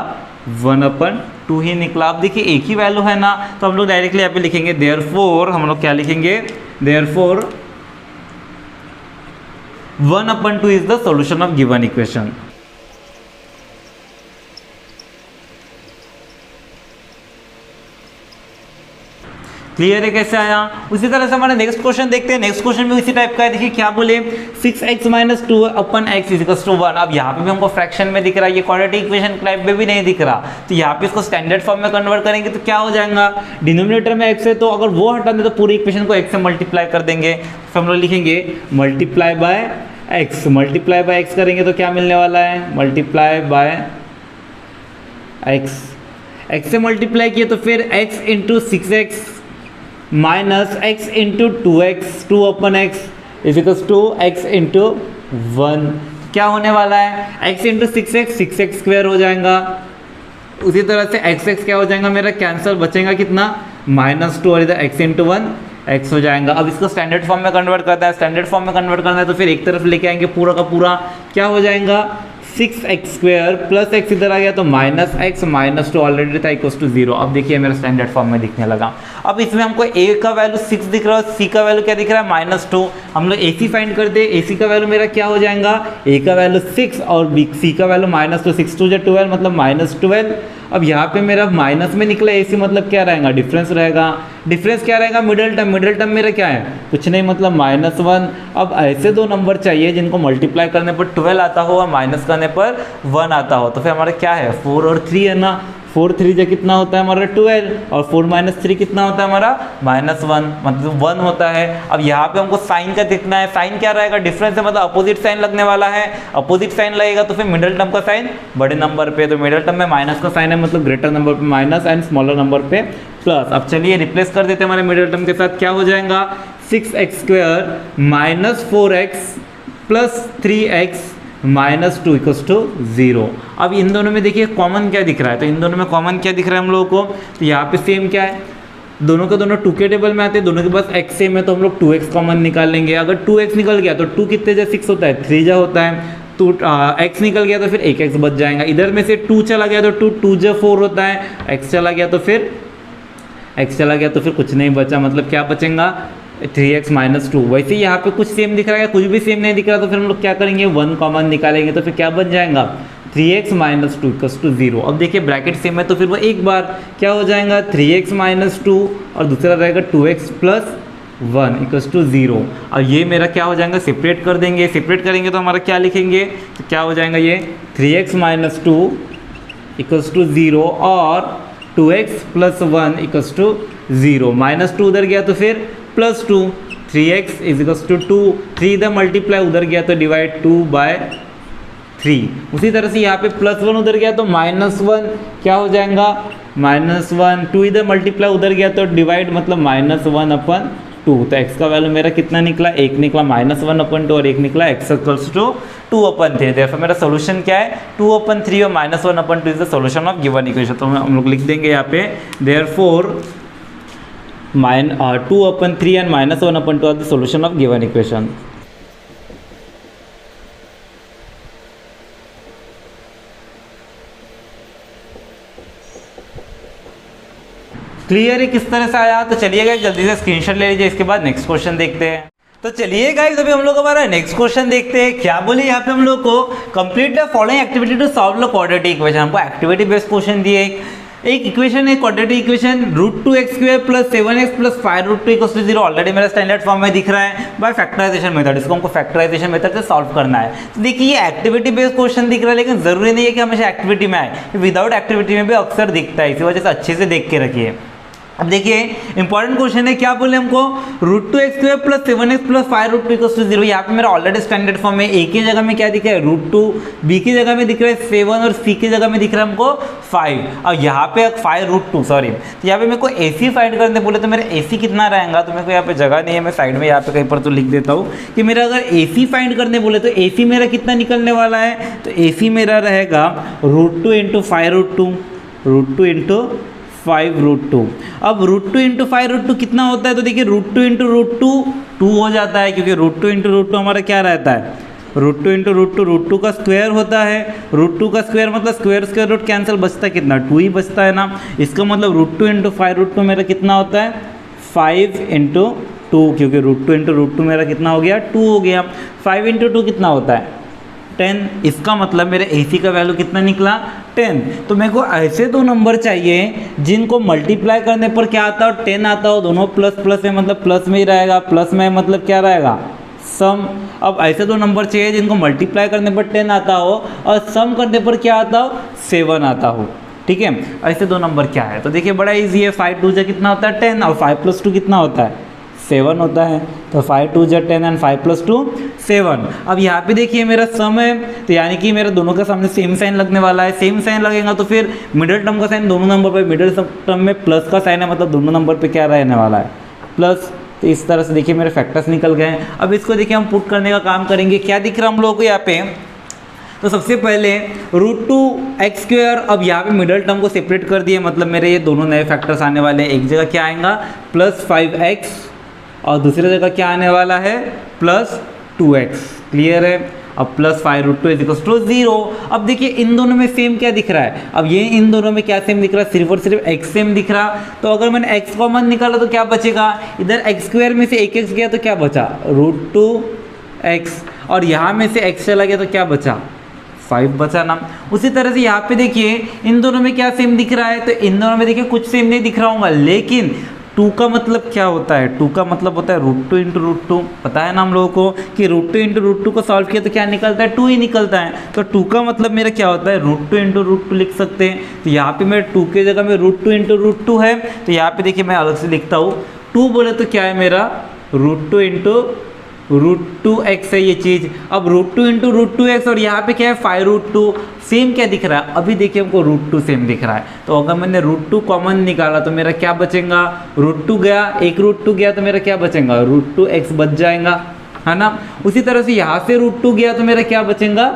1/2 ही निकला। अब देखिए एक ही वैल्यू है ना, तो हम लोग डायरेक्टली यहाँ पे लिखेंगे देयरफॉर, हम लोग क्या लिखेंगे therefore 1/2 is the solution of given equation। Clear है कैसे आया। उसी तरह से हमारा नेक्स्ट क्वेश्चन देखते हैं। नेक्स्ट क्वेश्चन भी इसी टाइप का है। देखिए क्या बोले 6x - 2/x = 1। अब यहाँ पे भी हमको फ्रैक्शन में दिख रहा है, ये क्वाड्रेटिक इक्वेशन टाइप में भी नहीं दिख रहा, तो यहाँ पे इसको स्टैंडर्ड फॉर्म में कन्वर्ट करेंगे तो क्या हो जाएगा, डिनोमिनेटर में x है तो अगर वो हटा दे तो पूरी इक्वेशन को x से मल्टीप्लाई कर देंगे। तो हम लोग लिखेंगे मल्टीप्लाई बाय x करेंगे तो क्या मिलने वाला है, मल्टीप्लाई बाय x से मल्टीप्लाई किए तो फिर x × 6x minus x × 2x 2/x = x × 1। क्या होने वाला है, x × 6x 6x² हो जाएगा। उसी तरह से x क्या हो जाएगा मेरा कैंसिल, बचेगा कितना -2 और इधर x × 1 x हो जाएगा। अब इसको स्टैंडर्ड फॉर्म में कन्वर्ट करता है, स्टैंडर्ड फॉर्म में कन्वर्ट करना है तो फिर एक तरफ लेके आएंगे पूरा का पूरा, क्या हो जाएगा 6x² + x इधर आ गया तो -x -2 ऑलरेडी था = 0। अब देखिए मेरा स्टैंडर्ड फॉर्म में दिखने लगा। अब इसमें हमको a का वैल्यू 6 दिख रहा है, c का वैल्यू क्या दिख रहा है -2। हम लोग ac फाइंड करते हैं, ac का वैल्यू मेरा क्या हो जाएगा, a का वैल्यू 6 और c का वैल्यू -2, 6 2 12 मतलब -12। अब यहाँ पे मेरा माइनस में निकला ac मतलब क्या रहेगा, डिफरेंस रहेगा। डिफरेंस क्या रहेगा, मिडिल टर्म मेरा क्या है, कुछ नहीं मतलब -1। अब ऐसे दो नंबर चाहिए जिनको मल्टीप्लाई करने पर 12 आता हो और माइनस करने पर 1 आता हो। तो फिर हमारा क्या है 4 और 3 है ना, 4 3 जो कितना होता है हमारा 12 और 4 - 3 कितना होता है हमारा -1 मतलब 1 होता है। अब यहाँ पे हमको साइन का देखना है, साइन क्या रहेगा, डिफरेंस है मतलब अपोजिट साइन लगने वाला है। अपोजिट साइन लगेगा तो फिर मिडिल टर्म का साइन बड़े नंबर पे, तो मिडिल टर्म में माइनस का साइन है मतलब ग्रेटर नंबर पे माइनस एंड स्मॉलर नंबर पे प्लस। अब चलिए रिप्लेस कर देते हैं हमारे मिडिल टर्म के साथ, क्या हो जाएगा 6x² - 4x + 3x -2 = 0। अब इन दोनों में देखिए कॉमन क्या दिख रहा है, तो इन दोनों में कॉमन क्या दिख रहा है हम लोगों को, तो यहाँ पे सेम क्या है, दोनों के दोनों 2 के टेबल में आते हैं, दोनों के पास x सेम है तो हम लोग 2x कॉमन निकाल लेंगे। अगर 2x निकल गया तो 2 कितने जा 6 होता है 3 जा होता है, तो x निकल गया तो फिर 1x बच जाएगा। इधर में से 2 चला गया तो 2 जा 4 होता है, x चला गया तो फिर कुछ नहीं बचा, मतलब क्या बचेगा 3x - 2। वैसे यहाँ पे कुछ सेम दिख रहा है, कुछ भी सेम नहीं दिख रहा, तो फिर हम लोग क्या करेंगे 1 कॉमन निकालेंगे तो फिर क्या बन जाएगा 3x - 2 = 0। अब देखिए ब्रैकेट सेम है तो फिर वो एक बार क्या हो जाएगा 3x - 2 और दूसरा रहेगा 2x + 1 इक्वल्स टू 0। और ये मेरा क्या हो जाएगा, सेपरेट कर देंगे, सेपरेट करेंगे तो हमारा क्या लिखेंगे, तो क्या हो जाएगा ये 3x माइनस 2 इक्वल्स टू 0 और 2x plus 1 equals to 0। Minus 2 उधर गया तो फिर plus 2, 3x is equals to 2, 3 इधर मल्टीप्लाई उधर गया तो डिवाइड 2/3। उसी तरह से यहाँ पे प्लस 1 उधर गया तो -1 क्या हो जाएगा, -1, 2 इधर मल्टीप्लाई उधर गया तो डिवाइड मतलब -1/2। तो x का वैल्यू मेरा कितना निकला, 1 निकला, -1/2 और 1 निकला, x इक्वल्स टू 2/3। देयरफॉर मेरा सोल्यूशन क्या है, 2/3 और -1/2 is the solution of given equation. तो हम लोग लिख देंगे यहाँ पे therefore 2/3 and -1/2 are the solution of given equation. Clear है किस तरह से आया। तो चलिए गाइस जल्दी से स्क्रीनशॉट ले लीजिए, इसके बाद नेक्स्ट क्वेश्चन देखते हैं। तो चलिए गाइस अभी हम लोग हमारा नेक्स्ट क्वेश्चन देखते हैं। क्या बोले यहाँ पे हम लोग को, complete the following activity to solve the quadratic equation. हमको एक्टिविटी बेस्ड क्वेश्चन दिए, एक इक्वेशन है quadratic equation √2x² + 7x + 5√2 = 0। Already मेरा स्टैंडर्ड फॉर्म में दिख रहा है बाय फैक्टराइजेशन मेथड। इसको हमको फैक्टराइजेशन मेथड से सॉल्व करना है। तो देखिए ये एक्टिविटी बेस्ड क्वेश्चन दिख रहा है, लेकिन जरूरी नहीं है कि हमेशा एक्टिविटी में आए, विदाउट एक्टिविटी में भी अक्सर दिखता है, इसी वजह से अच्छे से देख के रखिए। अब देखिए इंपॉर्टेंट क्वेश्चन है, क्या बोले हमको √2x² + 7x + 5√2 = 0। यहाँ पे मेरा ऑलरेडी स्टैंडर्ड फॉर्म में ए की जगह में क्या दिख रहा है √2, बी की जगह में दिख रहा है 7 और सी की जगह में दिख रहा है हमको 5। और यहाँ पे 5√2 सॉरी, तो यहाँ पे मेरे को AC फाइंड करने बोले तो मेरा AC कितना रहेगा, तो मेरे को यहाँ पे जगह नहीं है, मैं साइड में यहाँ पे कहीं पर तो लिख देता हूँ कि मेरा अगर AC फाइंड करने बोले तो AC मेरा कितना निकलने वाला है, तो AC मेरा रहेगा √2 × 5√2, √2 × 5√2। अब √2 × 5√2 कितना होता है, तो देखिए √2 × √2 2 हो जाता है, क्योंकि √2 × √2 हमारा क्या रहता है, √2 × √2 √2 का स्क्वायर होता है। √2 का स्क्वायर मतलब स्क्वायर रूट कैंसिल, बचता है कितना 2 ही बचता है ना। इसका मतलब √2 × 5√2 मेरा कितना होता है 5 × 2, क्योंकि √2 × √2 मेरा कितना हो गया 2 हो गया। 5 × 2 कितना होता है 10। इसका मतलब मेरे AC का वैल्यू कितना निकला 10। तो मेरे को ऐसे दो नंबर चाहिए जिनको मल्टीप्लाई करने पर क्या आता हो 10 आता हो, दोनों प्लस प्लस में मतलब प्लस में ही रहेगा, प्लस में मतलब क्या रहेगा सम। अब ऐसे दो नंबर चाहिए जिनको मल्टीप्लाई करने पर 10 आता हो और सम करने पर क्या आता हो 7 आता हो। ठीक है, ऐसे दो नंबर क्या है, तो देखिए बड़ा ईजी है। 5 × 2 कितना होता है 10 और 5 + 2 कितना होता है 7 होता है। तो 5 × 2 = 10 एंड 5 + 2 7। अब यहाँ पे देखिए मेरा सम है, तो यानी कि मेरा दोनों का सामने सेम साइन लगने वाला है। सेम साइन लगेगा तो फिर मिडिल टर्म का साइन दोनों नंबर पे, मिडिल टर्म में प्लस का साइन है, मतलब दोनों नंबर पे क्या रहने वाला है प्लस। तो इस तरह से देखिए मेरे फैक्टर्स निकल गए हैं। अब इसको देखिए हम पुट करने का काम करेंगे। क्या दिख रहा है हम लोगों को यहाँ पे, तो सबसे पहले √2x²। अब यहाँ पे मिडिल टर्म को सेपरेट कर दिए, मतलब मेरे ये दोनों नए फैक्टर्स आने वाले हैं। एक जगह क्या आएगा +5x और दूसरी जगह क्या आने वाला है +2x। क्लियर है। अब +5√2 = 0। अब देखिए इन दोनों में सेम क्या दिख रहा है, अब ये इन दोनों में क्या सेम दिख रहा है, सिर्फ और सिर्फ x सेम दिख रहा। तो अगर मैंने x कॉमन निकाला तो क्या बचेगा, इधर x² में से एक x गया तो क्या बचा √2x, और यहाँ में से x चला गया तो क्या बचा 5 बचा ना। उसी तरह से यहाँ पे देखिए इन दोनों में क्या सेम दिख रहा है, तो इन दोनों में देखिए कुछ सेम नहीं दिख रहा होगा, लेकिन 2 का मतलब क्या होता है, 2 का मतलब होता है √2 × √2। पता है ना हम लोगों को कि √2 × √2 को सॉल्व किया तो क्या निकलता है 2 ही निकलता है। तो 2 का मतलब मेरा क्या होता है √2 × √2 लिख सकते हैं। तो यहाँ पे मेरे 2 के जगह में √2 × √2 है, तो यहाँ पे देखिए मैं अलग से लिखता हूँ। 2 बोले तो क्या है मेरा √2 × √2x है ये चीज़। अब √2 × √2x और यहाँ पे क्या है 5√2, सेम क्या दिख रहा है, अभी देखिए हमको √2 सेम दिख रहा है। तो अगर मैंने √2 कॉमन निकाला तो मेरा क्या बचेगा, √2 गया, एक √2 गया तो मेरा क्या बचेगा √2x बच जाएगा, है ना। उसी तरह से यहाँ से √2 गया तो मेरा क्या बचेगा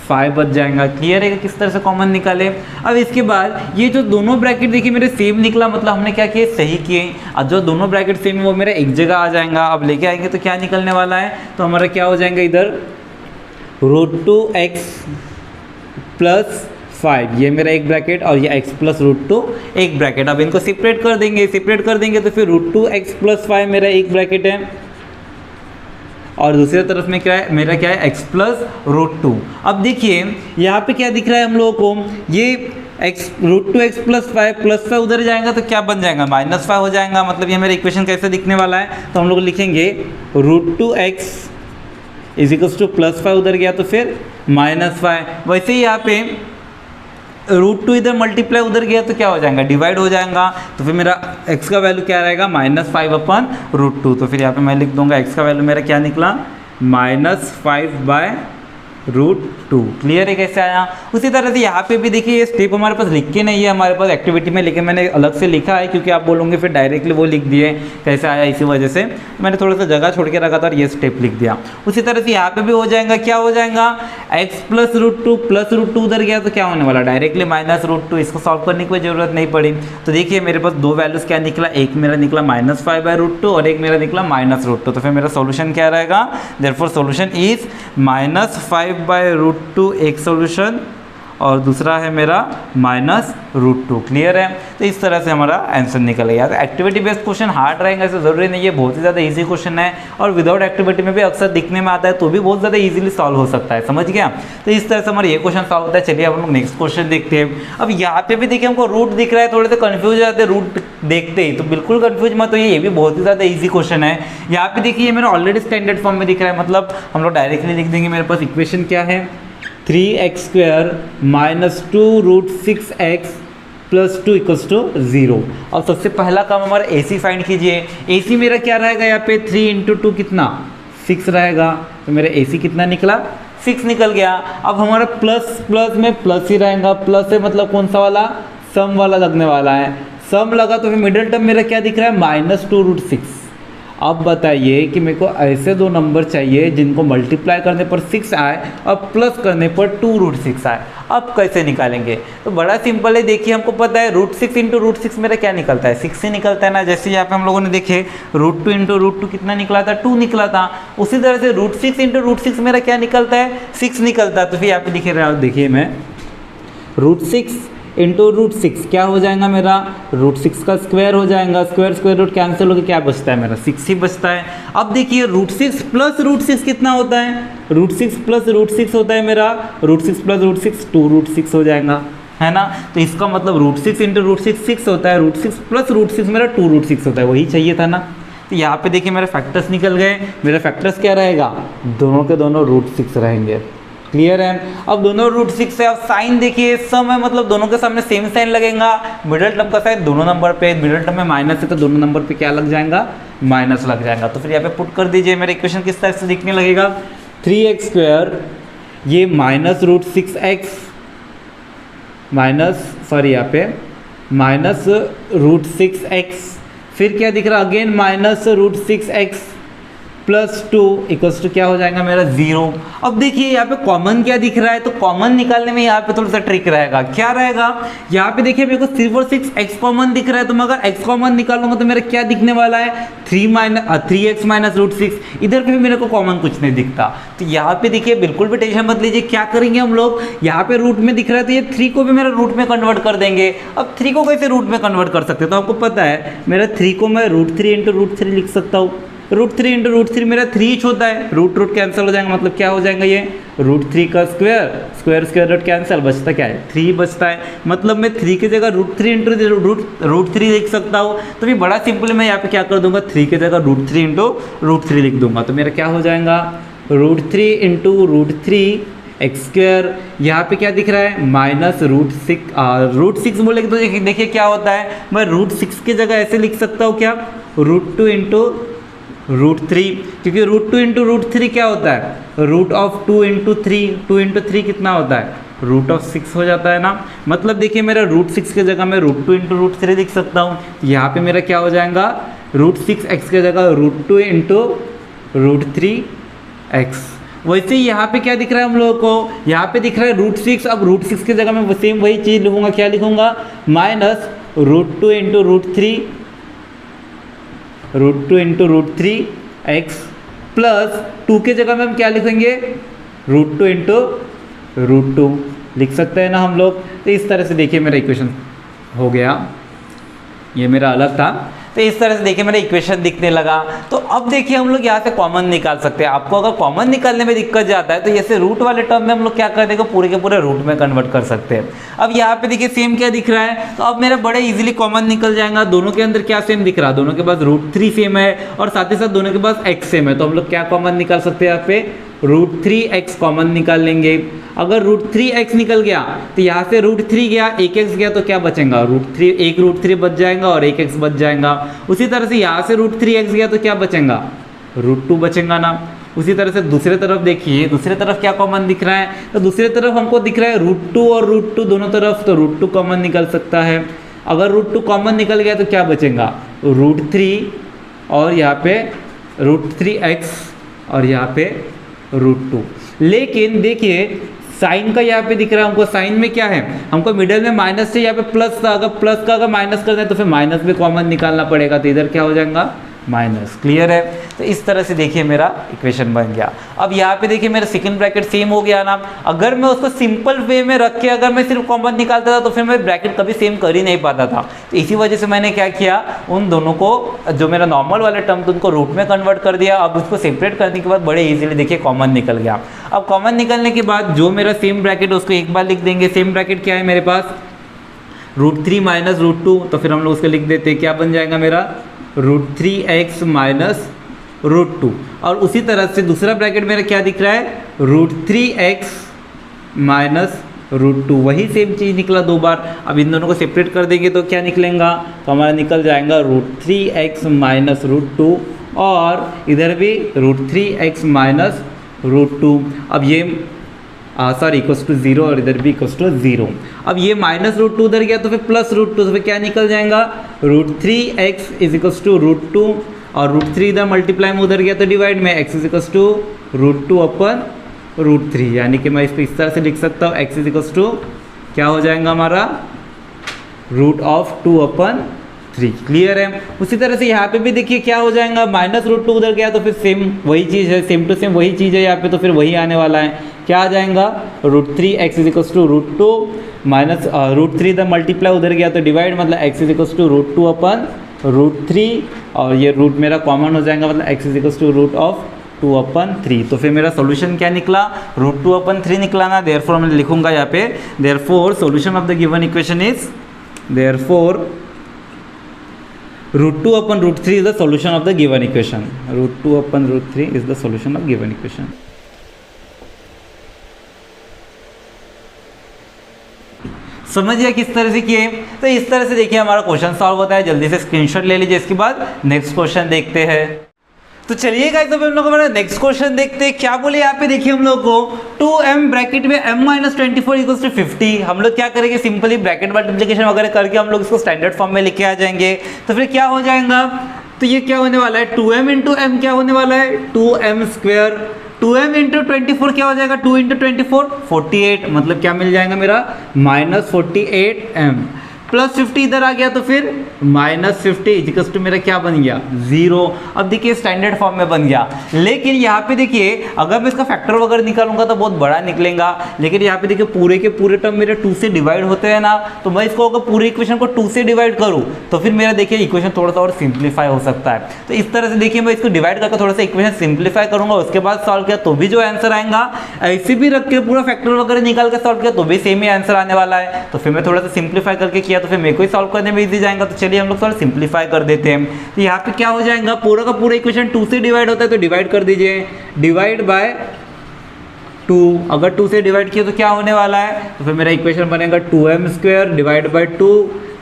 5 बच जाएगा। क्लियर है किस तरह से कॉमन निकाले। अब इसके बाद ये जो दोनों ब्रैकेट देखिए मेरे सेम निकला, मतलब हमने क्या किए सही किए। अब जो दोनों ब्रैकेट सेम है वो मेरा एक जगह आ जाएगा। अब लेके आएंगे तो क्या निकलने वाला है, तो हमारा क्या हो जाएगा इधर √2x + 5, ये मेरा एक ब्रैकेट, और ये x + √2 एक ब्रैकेट। अब इनको सेपरेट कर देंगे, सेपरेट कर देंगे तो फिर √2x + 5 मेरा एक ब्रैकेट है, और दूसरी तरफ में क्या है मेरा क्या है x + √2। अब देखिए यहाँ पे क्या दिख रहा है हम लोगों को, ये x root two x plus five उधर जाएगा तो क्या बन जाएगा, -5 हो जाएगा। मतलब ये मेरा इक्वेशन कैसे दिखने वाला है, तो हम लोग लिखेंगे root two x is equals to +5 उधर गया तो फिर -5। वैसे ही यहाँ पे रूट टू इधर मल्टीप्लाई उधर गया तो क्या हो जाएगा, डिवाइड हो जाएगा। तो फिर मेरा x का वैल्यू क्या रहेगा, -5/√2। तो फिर यहाँ पे मैं लिख दूंगा x का वैल्यू मेरा क्या निकला, -5/√2। क्लियर है कैसे आया। उसी तरह से यहाँ पे भी देखिए ये स्टेप हमारे पास लिख के नहीं है हमारे पास एक्टिविटी में, लेकिन मैंने अलग से लिखा है क्योंकि आप बोलोगे फिर डायरेक्टली वो लिख दिए कैसे आया, इसी वजह से मैंने थोड़ा सा जगह छोड़ के रखा था और ये स्टेप लिख दिया। उसी तरह से यहाँ पे भी हो जाएगा, क्या हो जाएगा, x +√2 उधर गया तो क्या होने वाला, डायरेक्टली -√2। इसको सॉल्व करने की कोई जरूरत नहीं पड़ी। तो देखिए मेरे पास दो वैल्यूज क्या निकला, एक मेरा निकला -5/√2 और एक मेरा निकला -√2। तो फिर मेरा सोल्यूशन क्या रहेगा, देयरफॉर सोल्यूशन इज -5/√2 एक सोल्यूशन और दूसरा है मेरा -√2। क्लियर है। तो इस तरह से हमारा आंसर निकल गया। तो एक्टिविटी बेस्ड क्वेश्चन हार्ड रहेगा ऐसा ज़रूरी नहीं है, बहुत ही ज़्यादा इजी क्वेश्चन है और विदाउट एक्टिविटी में भी अक्सर दिखने में आता है तो भी बहुत ज़्यादा इजीली सॉल्व हो सकता है, समझ गया। तो इस तरह से हमारा ये क्वेश्चन सॉल्व होता है। चलिए अब हम लोग नेक्स्ट क्वेश्चन देखते हैं। अब यहाँ पे भी देखिए हमको रूट दिख रहा है, थोड़े से कन्फ्यूज हो जाते हैं रूट देखते ही, तो बिल्कुल कन्फ्यूज मत होइए, ये भी बहुत ही ज़्यादा ईजी क्वेश्चन है। यहाँ पे देखिए मेरा ऑलरेडी स्टैंडर्ड फॉर्म में दिख रहा है, मतलब हम लोग डायरेक्टली लिख देंगे। मेरे पास इक्वेशन क्या है, 3x² -2√6x + 2 = 0। और सबसे पहला काम हमारा AC फाइंड कीजिए। AC मेरा क्या रहेगा यहाँ पे, 3 × 2 कितना, 6 रहेगा। तो मेरा AC कितना निकला, 6 निकल गया। अब हमारा प्लस में प्लस ही रहेगा, प्लस है मतलब कौन सा वाला, सम वाला लगने वाला है। सम लगा तो फिर मिडिल टर्म मेरा क्या दिख रहा है, -2√6। अब बताइए कि मेरे को ऐसे दो नंबर चाहिए जिनको मल्टीप्लाई करने पर 6 आए और प्लस करने पर 2√6 आए। अब कैसे निकालेंगे, तो बड़ा सिंपल है। देखिए हमको पता है √6 × √6 मेरा क्या निकलता है, 6 ही निकलता है ना। जैसे यहाँ पे हम लोगों ने देखे √2 × √2 कितना निकला था, 2 निकला था। उसी तरह से √6 × √6 मेरा क्या निकलता है, 6 निकलता है। तो फिर यहाँ पे दिखे रहा, देखिए मैं √6 × √6 क्या हो जाएगा मेरा, √6 का स्क्वायर हो जाएगा, स्क्वायर रूट कैंसिल होकर क्या बचता है मेरा, 6 ही बचता है। अब देखिए √6 + √6 कितना होता है, √6 + √6 होता है मेरा, √6 + √6 2√6 हो जाएगा, है ना। तो इसका मतलब √6 × √6 6 होता है, √6 + √6 मेरा 2√6 होता है, वही चाहिए था ना। तो यहाँ पे देखिए मेरे फैक्टर्स निकल गए। मेरा फैक्टर्स क्या रहेगा, दोनों के दोनों √6 रहेंगे। क्लियर है। अब दोनों √6 है। अब साइन देखिए सम है, मतलब दोनों के सामने सेम साइन लगेगा। मिडिल टर्म का साइन दोनों नंबर पे, मिडिल टर्म में माइनस है तो दोनों नंबर पे क्या लग जाएगा, माइनस लग जाएगा। तो फिर यहाँ पे पुट कर दीजिए। मेरा इक्वेशन किस तरह से दिखने लगेगा, 3x² ये -√6x यहाँ पे -√6x, फिर क्या दिख रहा अगेन -√6x + 2 = क्या हो जाएगा मेरा 0। अब देखिए यहाँ पे कॉमन क्या दिख रहा है, तो कॉमन निकालने में यहाँ पे थोड़ा सा ट्रिक रहेगा। क्या रहेगा, यहाँ पे देखिए मेरे को 3 और 6 x कॉमन दिख रहा है, तो मैं अगर x कॉमन निकालूंगा तो मेरा क्या दिखने वाला है, 3x -√6। इधर पे भी मेरे को कॉमन कुछ नहीं दिखता। तो यहाँ पे देखिए बिल्कुल भी टेंशन मत लीजिए, क्या करेंगे हम लोग, यहाँ पे रूट में दिख रहा है तो ये 3 को भी मेरा रूट में कन्वर्ट कर देंगे। अब 3 को कैसे रूट में कन्वर्ट कर सकते हैं, तो आपको पता है मेरा 3 को मैं √3 × √3 लिख सकता हूँ। √3 × √3 मेरा 3 होता है, रूट कैंसिल हो जाएगा, मतलब क्या हो जाएगा ये √3 का स्क्वायर रूट कैंसिल, बचता क्या है 3 बचता है। मतलब मैं 3 की जगह √3 × √3 लिख सकता हूँ। तो भी बड़ा सिंपल मैं यहाँ पे क्या कर दूंगा, 3 की जगह √3 × √3 लिख दूंगा। तो मेरा क्या हो जाएगा √3 × √3 x²। यहाँ पे क्या दिख रहा है -√6 बोलेंगे तो देखिए क्या होता है, मैं √6 की जगह ऐसे लिख सकता हूँ क्या, √2 × √3, क्योंकि √2 × √3 क्या होता है, √2 × 3, 2 × 3 कितना होता है, √6 हो जाता है ना। मतलब देखिए मेरा √6 की जगह मैं √2 × √3 लिख सकता हूँ। यहाँ पे मेरा क्या हो जाएगा, √6x की जगह √2 × √3x। वैसे ही यहाँ पे क्या दिख रहा है हम लोगों को, यहाँ पे दिख रहा है √6। अब √6 की जगह मैं सेम वही चीज़ लिखूंगा, क्या लिखूंगा, -√2 × √3x प्लस 2 के जगह में हम क्या लिखेंगे, √2 × √2 लिख सकते हैं ना हम लोग। तो इस तरह से देखिए मेरा इक्वेशन हो गया, ये मेरा अलग था। तो इस तरह से देखिए मेरा इक्वेशन दिखने लगा। तो अब देखिए हम लोग यहाँ से कॉमन निकाल सकते हैं। आपको अगर कॉमन निकालने में दिक्कत जाता है तो जैसे रूट वाले टर्म में हम लोग क्या कर देंगे, पूरे के पूरे रूट में कन्वर्ट कर सकते हैं। अब यहाँ पे देखिए सेम क्या दिख रहा है, तो अब मेरा बड़े इजीली कॉमन निकल जाएगा। दोनों के अंदर क्या सेम दिख रहा है, दोनों के पास √3 सेम है और साथ ही साथ दोनों के पास x सेम है। तो हम लोग क्या कॉमन निकाल सकते हैं, यहाँ पे √3x कॉमन निकाल लेंगे। अगर √3x निकल गया तो यहाँ से √3 गया, 1x गया तो क्या बचेगा, एक √3 बच जाएगा और 1x बच जाएगा। उसी तरह से यहाँ से √3x गया तो क्या बचेगा, √2 बचेगा ना। उसी तरह से दूसरे तरफ देखिए, दूसरे तरफ क्या कॉमन दिख रहा है, तो दूसरे तरफ हमको दिख रहा है √2 और √2 दोनों तरफ, तो √2 कॉमन निकल सकता है। अगर √2 कॉमन निकल गया तो क्या बचेगा, √3 और यहाँ पे √3x और यहाँ पे √2। लेकिन देखिए साइन का यहाँ पे दिख रहा है हमको, साइन में क्या है, हमको मिडल में माइनस से यहाँ पे प्लस था, अगर प्लस का अगर माइनस कर दें तो फिर माइनस भी कॉमन निकालना पड़ेगा, तो इधर क्या हो जाएगा, माइनस। क्लियर है। तो इस तरह से देखिए मेरा इक्वेशन बन गया। अब यहाँ पे देखिए मेरा सेकंड ब्रैकेट सेम हो गया ना। अगर मैं उसको सिंपल वे में रख के अगर मैं सिर्फ कॉमन निकालता था तो फिर मैं ब्रैकेट कभी सेम कर ही नहीं पाता था। तो इसी वजह से मैंने क्या किया, उन दोनों को जो मेरा नॉर्मल वाला टर्म था उनको रूट में कन्वर्ट कर दिया। अब उसको सेपरेट करने के बाद बड़े ईजिली देखिए कॉमन निकल गया। अब कॉमन निकलने के बाद जो मेरा सेम ब्रैकेट उसको एक बार लिख देंगे। सेम ब्रैकेट क्या है मेरे पास, √3 माइनस √2, तो फिर हम लोग उसको लिख देते हैं, क्या बन जाएगा मेरा √3x माइनस √2। और उसी तरह से दूसरा ब्रैकेट मेरा क्या दिख रहा है, √3x माइनस √2, वही सेम चीज़ निकला दो बार। अब इन दोनों को सेपरेट कर देंगे तो क्या निकलेगा, तो हमारा निकल जाएगा √3x माइनस √2 और इधर भी √3x माइनस √2। अब ये सॉरी इक्वल्स टू 0 और इधर भी इक्वल्स टू 0। अब ये माइनस √2 उधर गया तो फिर प्लस √2, तो फिर क्या निकल जाएगा, √3x इज इक्वल्स टू √2 और √3 इधर मल्टीप्लाई में उधर गया तो डिवाइड में x इज इक्वल्स टू √2 अपन √3। यानी कि मैं इसको इस तरह से लिख सकता हूँ, x इज इक्वल्स टू क्या हो जाएगा हमारा √2 अपन 3। क्लियर है। उसी तरह से यहाँ पे भी देखिए क्या हो जाएगा, माइनस √2 उधर गया तो फिर सेम वही चीज़ है, सेम टू सेम वही चीज़ है यहाँ पे, तो फिर वही आने वाला है। क्या आ जाएगा, √3x is equals to √2 minus √3 इधर मल्टीप्लाई उधर गया तो डिवाइड, मतलब x इज इक्वल्स टू √2 अपन √3 और ये रूट मेरा कॉमन हो जाएगा, मतलब x इज इक्वल्स टू √2 अपन 3। तो फिर मेरा सोल्यूशन क्या निकला, √2 अपन 3 निकला ना। देयरफॉर मैं लिखूंगा यहाँ पे, therefore solution of the given equation is, therefore √2 upon √3 is the solution of the given equation. √2 upon √3 is the solution of given equation. समझिए किस तरह से किए। तो इस तरह से देखिए हमारा क्वेश्चन सॉल्व होता है। जल्दी से स्क्रीनशॉट ले लीजिए, इसके बाद नेक्स्ट क्वेश्चन देखते हैं। तो चलिए गाइस अब हम लोग हमारा नेक्स्ट क्वेश्चन देखते हैं। क्या बोले यहाँ पे देखिए हम लोग को 2m ब्रैकेट में m माइनस 24 इक्वल्स टू 50। हम लोग क्या करेंगे, सिंपली ब्रैकेट मल्टीप्लिकेशन वगैरह करके हम लोग इसको स्टैंडर्ड फॉर्म में लेके आ जाएंगे। तो फिर क्या हो जाएगा, तो ये क्या होने वाला है, 2m इंटू m क्या होने वाला है, 2m स्क्वायर। 2m इंटू 24 क्या हो जाएगा, 2 इंटू 24 48, मतलब क्या मिल जाएगा मेरा माइनस 48m प्लस 50 इधर आ गया तो फिर माइनस 50 इक्वल्स टू मेरा क्या बन गया 0। अब देखिए स्टैंडर्ड फॉर्म में बन गया। लेकिन यहाँ पे देखिए अगर मैं इसका फैक्टर वगैरह निकालूंगा तो बहुत बड़ा निकलेगा। लेकिन यहाँ पे देखिए पूरे के पूरे टर्म मेरे 2 से डिवाइड होते हैं ना, तो मैं इसको अगर पूरे इक्वेशन को 2 से डिवाइड करूँ तो फिर मेरा देखिए इक्वेशन थोड़ा सा और सिंप्लीफाई हो सकता है। तो इस तरह से देखिए मैं इसको डिवाइड करके थोड़ा सा इक्वेशन सिंप्लीफाई करूंगा, उसके बाद सॉल्व किया तो भी जो आंसर आएगा, ऐसे भी रख के पूरा फैक्टर वगैरह निकाल के सॉल्व किया तो भी सेम ही आंसर आने वाला है। तो फिर मैं थोड़ा सा सिंप्लीफाई करके किया तो फिर मेरे को ही सॉल्व करने में इजी जाएगा। तो चलिए हम लोग थोड़ा सिंप्लीफाई कर देते हैं। तो यहाँ पे क्या हो जाएगा, पूरा का पूरा इक्वेशन 2 से डिवाइड होता है तो डिवाइड कर दीजिए, डिवाइड बाय 2। अगर 2 से डिवाइड किया तो क्या होने वाला है, तो फिर मेरा इक्वेशन बनेगा 2m square divide by 2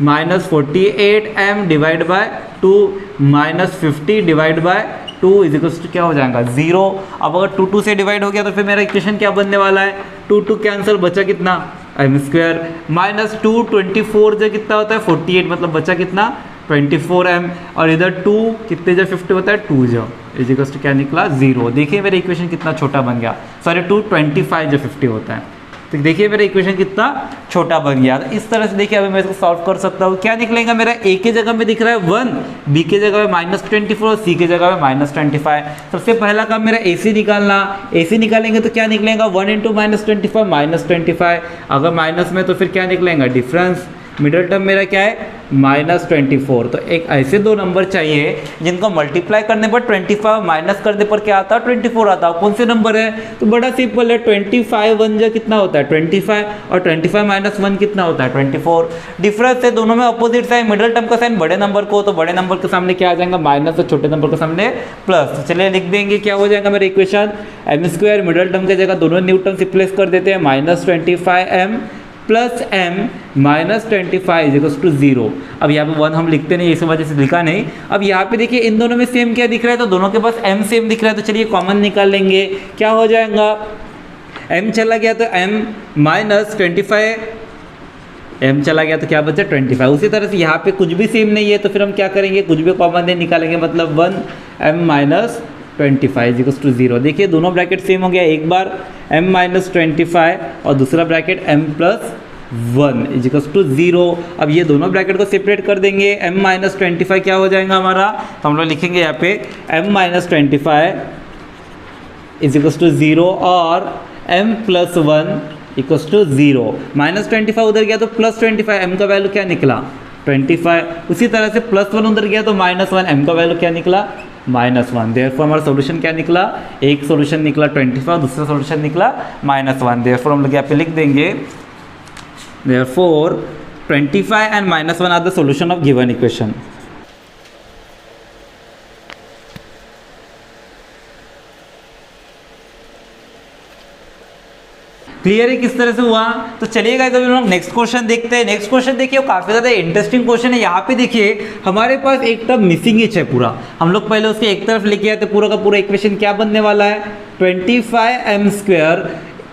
minus 48m divide by 2 minus 50 divide by 2 is equals to क्या हो जाएगा 0। अब अगर 2 से डिवाइड हो गया तो फिर मेरा इक्वेशन क्या बनने वाला है, 2 कैंसिल, बचा कितना m स्क्वायर माइनस 2 24 जो कितना होता है 48, मतलब बचा कितना 24m और इधर 2 कितने जो 50 होता है 2 जो इज इक्वल्स टू क्या निकला 0। देखिए मेरा इक्वेशन कितना छोटा बन गया, सॉरी 225 जो 50 होता है। तो देखिए मेरा इक्वेशन कितना छोटा बन गया। इस तरह से देखिए अभी मैं इसको सॉल्व कर सकता हूँ। क्या निकलेगा मेरा, a के जगह में दिख रहा है 1, b के जगह में माइनस 24 और c के जगह में माइनस 25। सबसे पहला काम मेरा ac निकालना। ac निकालेंगे तो क्या निकलेगा 1 इंटू माइनस 25 माइनस 25। अगर माइनस में तो फिर क्या निकलेगा डिफरेंस, मिडिल टर्म मेरा क्या है -24। तो एक ऐसे दो नंबर चाहिए जिनको मल्टीप्लाई करने पर 25 माइनस करने पर क्या आता है 24 आता है। कौन से नंबर है? तो बड़ा सिंपल है, 25 1 जा कितना होता है 25 और 25 माइनस 1 कितना होता है 24। डिफरेंस है दोनों में अपोजिट साइन, मिडिल टर्म का साइन बड़े नंबर को, तो बड़े नंबर के सामने क्या आ जाएगा माइनस और छोटे नंबर के सामने प्लस। तो चलिए लिख देंगे क्या हो जाएगा मेरा इक्वेशन, m² मिडिल टर्म की जगह दोनों न्यू टर्म रिप्लेस कर देते हैं, -25m प्लस m -25 = 0। अब यहाँ पे 1 हम लिखते नहीं, इस वजह से लिखा नहीं। अब यहाँ पे देखिए इन दोनों में सेम क्या दिख रहा है, तो दोनों के पास m सेम दिख रहा है, तो चलिए कॉमन निकाल लेंगे। क्या हो जाएगा, m चला गया तो m -25, m चला गया तो क्या बचा 25। उसी तरह से यहाँ पे कुछ भी सेम नहीं है तो फिर हम क्या करेंगे, कुछ भी कॉमन नहीं निकालेंगे, मतलब 1m -25 = 0। देखिए दोनों ब्रैकेट सेम हो गया, एक बार m -25 और दूसरा ब्रैकेट m + 1 = 0। अब ये दोनों ब्रैकेट को सेपरेट कर देंगे, m -25 क्या हो जाएगा हमारा, तो हम लोग लिखेंगे यहाँ पे m -25 = 0 और m + 1 = 0। -25 उधर गया तो +25, m का वैल्यू क्या निकला 25। उसी तरह से +1 उधर गया तो -1, m का वैल्यू क्या निकला -1। देयरफॉर हमारा सॉल्यूशन क्या निकला, एक सॉल्यूशन निकला 25, दूसरा सॉल्यूशन निकला -1। देयरफॉर हम लोग यहाँ पे लिख देंगे therefore 25 and -1 are the solution of given equation. Clear है किस तरह से हुआ। तो चलिए गाइस अभी हम लोग नेक्स्ट क्वेश्चन देखते हैं। नेक्स्ट क्वेश्चन देखिए काफ़ी ज़्यादा इंटरेस्टिंग क्वेश्चन है। यहाँ पे देखिए हमारे पास एक टर्म मिसिंग ही है पूरा, हम लोग पहले उसके एक तरफ लेके आए तो पूरा का पूरा इक्वेशन क्या बनने वाला है 25m²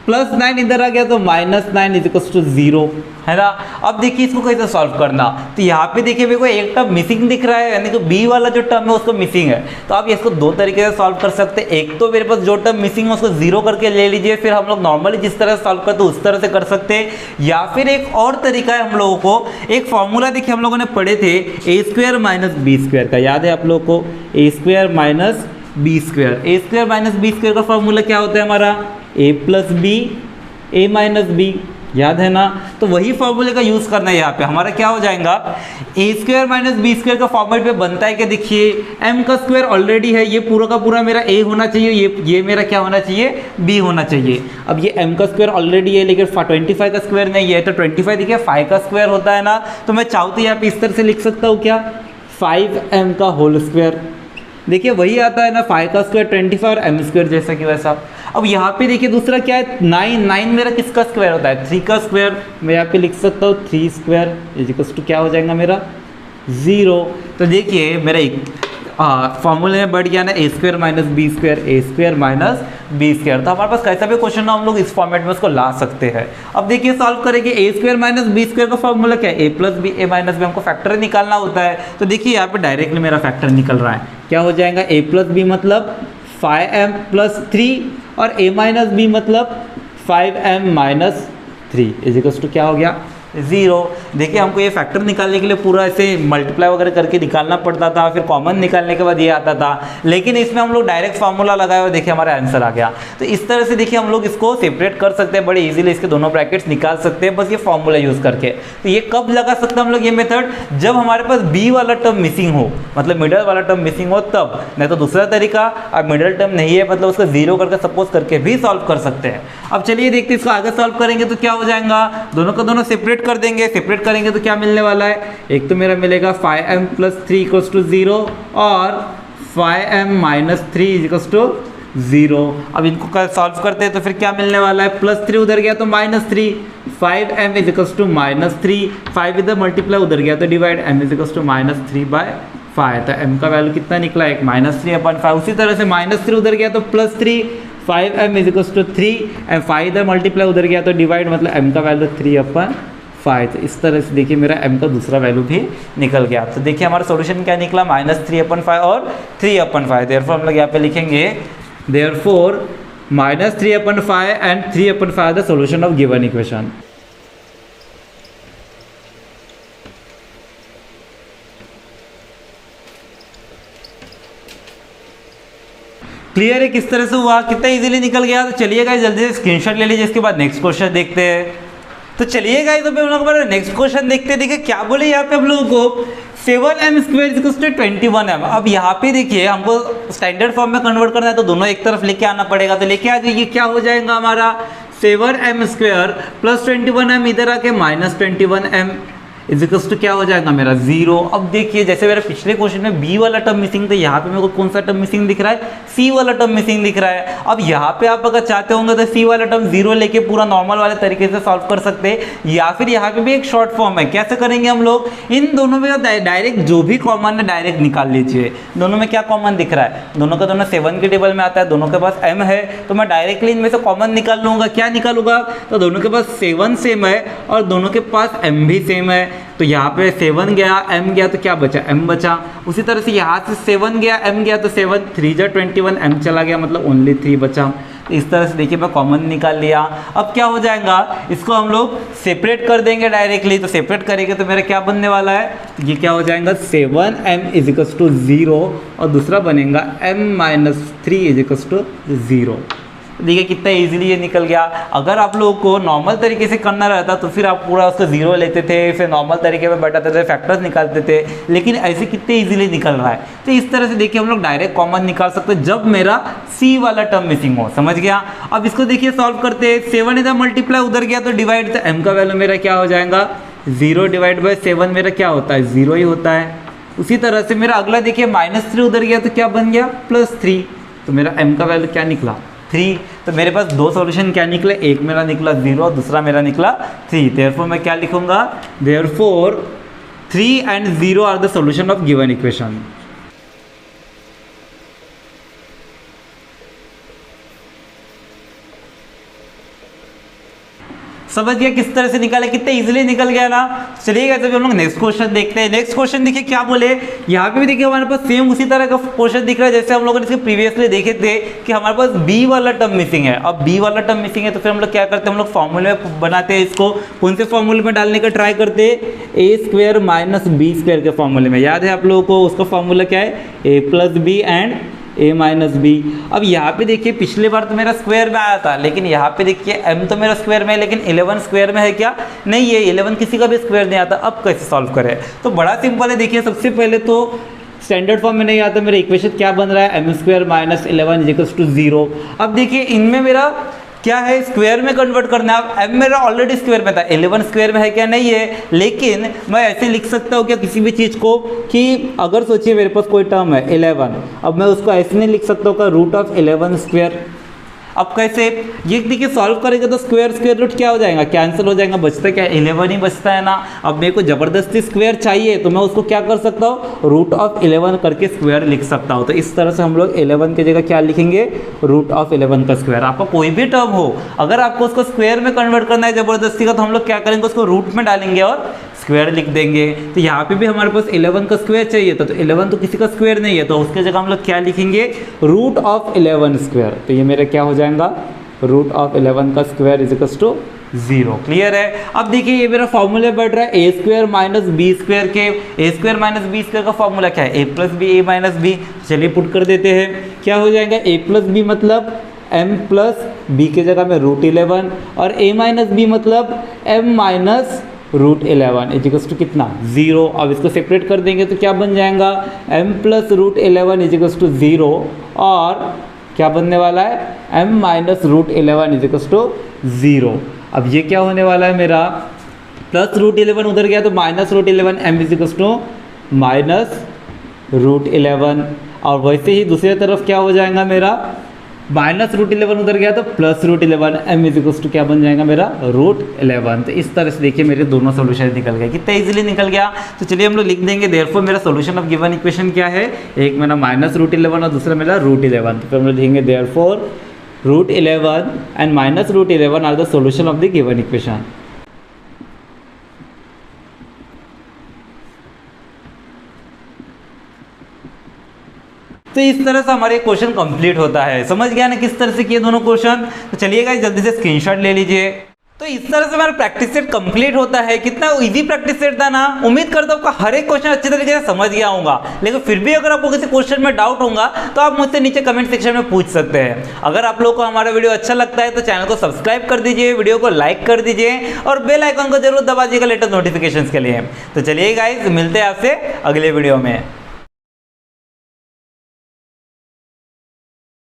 +9 इधर आ गया तो -9 = 0 है ना। अब देखिए इसको कैसे सॉल्व करना, तो यहाँ पे देखिए मेरे को एक टर्म मिसिंग दिख रहा है, यानी कि बी वाला जो टर्म है उसको मिसिंग है। तो आप इसको दो तरीके से सॉल्व कर सकते हैं। एक तो मेरे पास जो टर्म मिसिंग है उसको 0 करके ले लीजिए, फिर हम लोग नॉर्मली जिस तरह से सॉल्व करते हैं उस तरह से कर सकते हैं। या फिर एक और तरीका है, हम लोगों को एक फॉर्मूला देखिए हम लोगों ने पढ़े थे a² - b² का, याद है आप लोगों को a² - b²। a² - b² का फॉर्मूला क्या होता है हमारा a + b a - b, याद है ना। तो वही फॉर्मूले का यूज़ करना है। यहाँ पे हमारा क्या हो जाएगा a² - b² का फॉर्मेट पे बनता है कि देखिए m का स्क्वायर ऑलरेडी है, ये पूरा का पूरा मेरा a होना चाहिए, ये मेरा क्या होना चाहिए b होना चाहिए। अब ये m का स्क्वायर ऑलरेडी है लेकिन 25 का स्क्वायर नहीं है, तो 25 देखिए 5 का स्क्वायर होता है ना। तो मैं चाहूँ तो यहाँ पे इस तरह से लिख सकता हूँ क्या 5m का होल स्क्वायर। देखिए वही आता है ना 5 का स्क्वायर 25 और m² जैसा कि वैसा। अब यहाँ पे देखिए दूसरा क्या है 9 मेरा किसका स्क्वायर होता है 3 का स्क्वायर। मैं यहाँ पे लिख सकता हूँ 3² = क्या हो जाएगा मेरा 0। तो देखिए मेरा फॉर्मूले में बढ़ गया ना a² - b², a² - b²। तो हमारे पास कैसा भी क्वेश्चन हो हम लोग इस फॉर्मेट में उसको ला सकते हैं। अब देखिए सॉल्व करेंगे a² - b² का फॉर्मूला क्या है a + b a - b, हमको फैक्टर निकालना होता है। तो देखिए यहाँ पे डायरेक्टली मेरा फैक्टर निकल रहा है, क्या हो जाएगा a + b मतलब 5m + 3 और a - b मतलब 5m - 3 = क्या हो गया 0। देखिए हमको ये फैक्टर निकालने के लिए पूरा ऐसे मल्टीप्लाई वगैरह करके निकालना पड़ता था, फिर कॉमन निकालने के बाद ये आता था, लेकिन इसमें हम लोग डायरेक्ट फार्मूला लगाया और देखिए हमारा आंसर आ गया। तो इस तरह से देखिए हम लोग इसको सेपरेट कर सकते हैं, बड़े इजीली इसके दोनों ब्रैकेट्स निकाल सकते हैं बस ये फार्मूला यूज़ करके। तो ये कब लगा सकते हैं हम लोग ये मेथड, जब हमारे पास बी वाला टर्म मिसिंग हो, मतलब मिडल वाला टर्म मिसिंग हो तब, नहीं तो दूसरा तरीका अब मिडल टर्म नहीं है मतलब उसको 0 करके सपोज करके भी सॉल्व कर सकते हैं। अब चलिए देखते हैं इसको आगे सॉल्व करेंगे तो क्या हो जाएगा, दोनों का दोनों सेपरेट कर देंगे। सेपरेट करेंगे तो क्या मिलने वाला है, एक तो मेरा मिलेगा 5m + 3 = 0 और 5m - 3 = 0। अब इनको सॉल्व करते हैं तो फिर क्या मिलने वाला है +3 उधर गया तो -3, 5m = -3, 5 इधर मल्टीप्लाई उधर गया तो डिवाइड, m = -3/5। तो m का वैल्यू कितना निकला एक -3/5। उसी तरह से -3 उधर गया तो +3, 5m = 3 एंड 5 इधर मल्टीप्लाई उधर गया तो डिवाइड, मतलब m का वैल्यू 3/5। तो इस तरह से देखिए मेरा m का दूसरा वैल्यू भी निकल गया। तो देखिए हमारा सॉल्यूशन क्या निकला -3/5 और 3/5। देयरफॉर हम लोग यहाँ पे लिखेंगे therefore -3/5 and 3/5 the solution of given equation. Clear है किस तरह से हुआ, कितना इजीली निकल गया। तो चलिए गाइस जल्दी से स्क्रीनशॉट ले लीजिए, इसके बाद नेक्स्ट क्वेश्चन देखते हैं। तो चलिए गाइस तो हम लोग हमारा नेक्स्ट क्वेश्चन देखते हैं। देखिए क्या बोले यहाँ पे हम लोगों को 7m² 21m। अब यहाँ पे देखिए हमको स्टैंडर्ड फॉर्म में कन्वर्ट करना है तो दोनों एक तरफ लेके आना पड़ेगा। तो लेके आ जाइए, क्या हो जाएगा हमारा 7m² + 21m, इधर आके -21m इजिकल्स टू क्या हो जाएगा मेरा 0। अब देखिए जैसे मेरा पिछले क्वेश्चन में बी वाला टर्म मिसिंग था, यहाँ पे मेरे को कौन सा टर्म मिसिंग दिख रहा है, सी वाला टर्म मिसिंग दिख रहा है। अब यहाँ पे आप अगर चाहते होंगे तो सी वाला टर्म 0 लेके पूरा नॉर्मल वाले तरीके से सॉल्व कर सकते हैं, या फिर यहाँ पे भी एक शॉर्ट फॉर्म है। कैसे करेंगे हम लोग, इन दोनों में डायरेक्ट जो भी कॉमन है डायरेक्ट निकाल लीजिए। दोनों में क्या कॉमन दिख रहा है, दोनों का दोनों 7 के टेबल में आता है, दोनों के पास m है, तो मैं डायरेक्टली इनमें से कॉमन निकाल लूँगा। क्या निकालूंगा, तो दोनों के पास 7 सेम है और दोनों के पास m भी सेम है। तो यहाँ पे 7 गया m गया तो क्या बचा, m बचा। उसी तरह से यहाँ से 7 गया m गया तो 7 3 जा 21 m चला गया, मतलब ओनली 3 बचा। तो इस तरह से देखिए मैं कॉमन निकाल लिया। अब क्या हो जाएगा, इसको हम लोग सेपरेट कर देंगे डायरेक्टली। तो सेपरेट करेंगे तो मेरा क्या बनने वाला है, ये क्या हो जाएगा 7m = 0 और दूसरा बनेगा m - 3 = 0। देखिए कितना इजीली ये निकल गया। अगर आप लोगों को नॉर्मल तरीके से करना रहता तो फिर आप पूरा उसको 0 लेते थे, फिर नॉर्मल तरीके में बैठाते थे, फैक्टर्स निकालते थे, लेकिन ऐसे कितने इजीली निकल रहा है। तो इस तरह से देखिए हम लोग डायरेक्ट कॉमन निकाल सकते हैं जब मेरा सी वाला टर्म मिसिंग हो। समझ गया। अब इसको देखिए सॉल्व करते हैं। 7 इधर मल्टीप्लाई उधर गया तो डिवाइड, तो m का वैल्यू मेरा क्या हो जाएगा 0 / 7 मेरा क्या होता है 0 ही होता है। उसी तरह से मेरा अगला देखिए -3 उधर गया तो क्या बन गया +3, तो मेरा m का वैल्यू क्या निकला 3। तो मेरे पास दो सॉल्यूशन क्या निकले, एक मेरा निकला 0 और दूसरा मेरा निकला 3। देयरफॉर मैं क्या लिखूंगा, therefore 3 and 0 are the solution of given equation. समझ गया किस तरह से निकाला, कितने इजीली निकल गया ना। चलिए तो हम लोग नेक्स्ट क्वेश्चन देखते हैं। नेक्स्ट क्वेश्चन देखिए क्या बोले, यहाँ पे भी देखिए हमारे पास सेम उसी तरह का क्वेश्चन दिख रहा है जैसे हम लोगों ने इसके प्रीवियसली देखे थे कि हमारे पास बी वाला टर्म मिसिंग है। अब बी वाला टर्म मिसिंग है तो फिर हम लोग क्या करते हैं, हम लोग फॉर्मूले बनाते हैं। इसको कौन से फॉर्मूले में डालने का ट्राई करते हैं, a² - b² के फॉर्मूले में। याद है आप लोगों को उसका फॉर्मूला क्या है, a + b and a - b। अब यहाँ पे देखिए पिछले बार तो मेरा स्क्वायर में आया था, लेकिन यहाँ पे देखिए m तो मेरा स्क्वायर में है, लेकिन 11 स्क्वायर में है क्या, नहीं है 11 किसी का भी स्क्वायर नहीं आता। अब कैसे सॉल्व करें, तो बड़ा सिंपल है। देखिए सबसे पहले तो स्टैंडर्ड फॉर्म में नहीं आता, मेरा इक्वेशन क्या बन रहा है m² - 11 = 0। अब देखिए इनमें मेरा क्या है, स्क्वायर में कन्वर्ट करना है। अब m मेरा ऑलरेडी स्क्वायर में था, 11 स्क्वायर में है क्या, नहीं है, लेकिन मैं ऐसे लिख सकता हूँ क्या किसी भी चीज़ को कि अगर सोचिए मेरे पास कोई टर्म है 11, अब मैं उसको ऐसे नहीं लिख सकता हूँ का √11²। अब कैसे, ये देखिए सॉल्व करेंगे तो स्क्वायर रूट क्या हो जाएगा, कैंसिल हो जाएगा, बचता क्या 11 ही बचता है ना। अब मेरे को जबरदस्ती स्क्वायर चाहिए तो मैं उसको क्या कर सकता हूँ, √11 करके स्क्वायर लिख सकता हूँ। तो इस तरह से हम लोग 11 की जगह क्या लिखेंगे, √11 का स्क्वायर। आपका कोई भी टर्म हो अगर आपको उसको स्क्वायर में कन्वर्ट करना है जबरदस्ती का, तो हम लोग क्या करेंगे, उसको रूट में डालेंगे और स्क्वायर लिख देंगे। तो यहाँ पे भी हमारे पास 11 का स्क्वायर चाहिए था, तो 11 तो किसी का स्क्वायर नहीं है, तो उसके जगह हम लोग क्या लिखेंगे, √11²। तो ये मेरा क्या हो जाएगा, √11 का स्क्वायर = 0। क्लियर है। अब देखिए ये मेरा फॉर्मूला बढ़ रहा है a² - b² के। a² - b² का फॉर्मूला क्या है, a + b a - b। चलिए पुट कर देते हैं, क्या हो जाएगा, a + b मतलब m + b की जगह में √11 और a - b मतलब m - √11 = कितना 0। अब इसको सेपरेट कर देंगे तो क्या बन जाएगा, m + √11 = 0 और क्या बनने वाला है, m - √11 = 0। अब ये क्या होने वाला है मेरा, +√11 उधर गया तो -√11 m = -√11। और वैसे ही दूसरी तरफ क्या हो जाएगा मेरा, -√11 उधर गया तो +√11 m = क्या बन जाएगा मेरा, √11। तो इस तरह से देखिए मेरे दोनों सॉल्यूशन निकल गए, कितना इजीली निकल गया। तो चलिए हम लोग लिख देंगे, देयरफॉर मेरा सॉल्यूशन ऑफ गिवन इक्वेशन क्या है, एक मेरा -√11 और दूसरा मेरा √11। तो फिर हम लोग लिखेंगे therefore √11 and -√11 are the solution of the given equation. तो इस तरह से हमारे क्वेश्चन कंप्लीट होता है। समझ गया ना किस तरह से किए दोनों क्वेश्चन। तो चलिए गाइस जल्दी से स्क्रीनशॉट ले लीजिए। तो इस तरह से हमारा प्रैक्टिस सेट कंप्लीट होता है। कितना इजी प्रैक्टिस सेट था ना। उम्मीद करता हूँ आपका हर एक क्वेश्चन अच्छे तरीके से समझ गया होगा, लेकिन फिर भी अगर आपको किसी क्वेश्चन में डाउट होगा तो आप मुझसे नीचे कमेंट सेक्शन में पूछ सकते हैं। अगर आप लोगों को हमारा वीडियो अच्छा लगता है तो चैनल को सब्सक्राइब कर दीजिए, वीडियो को लाइक कर दीजिए और बेल आइकन को जरूर दबा दीजिएगा लेटेस्ट नोटिफिकेशन के लिए। तो चलिए गाइस, मिलते हैं आपसे अगले वीडियो में।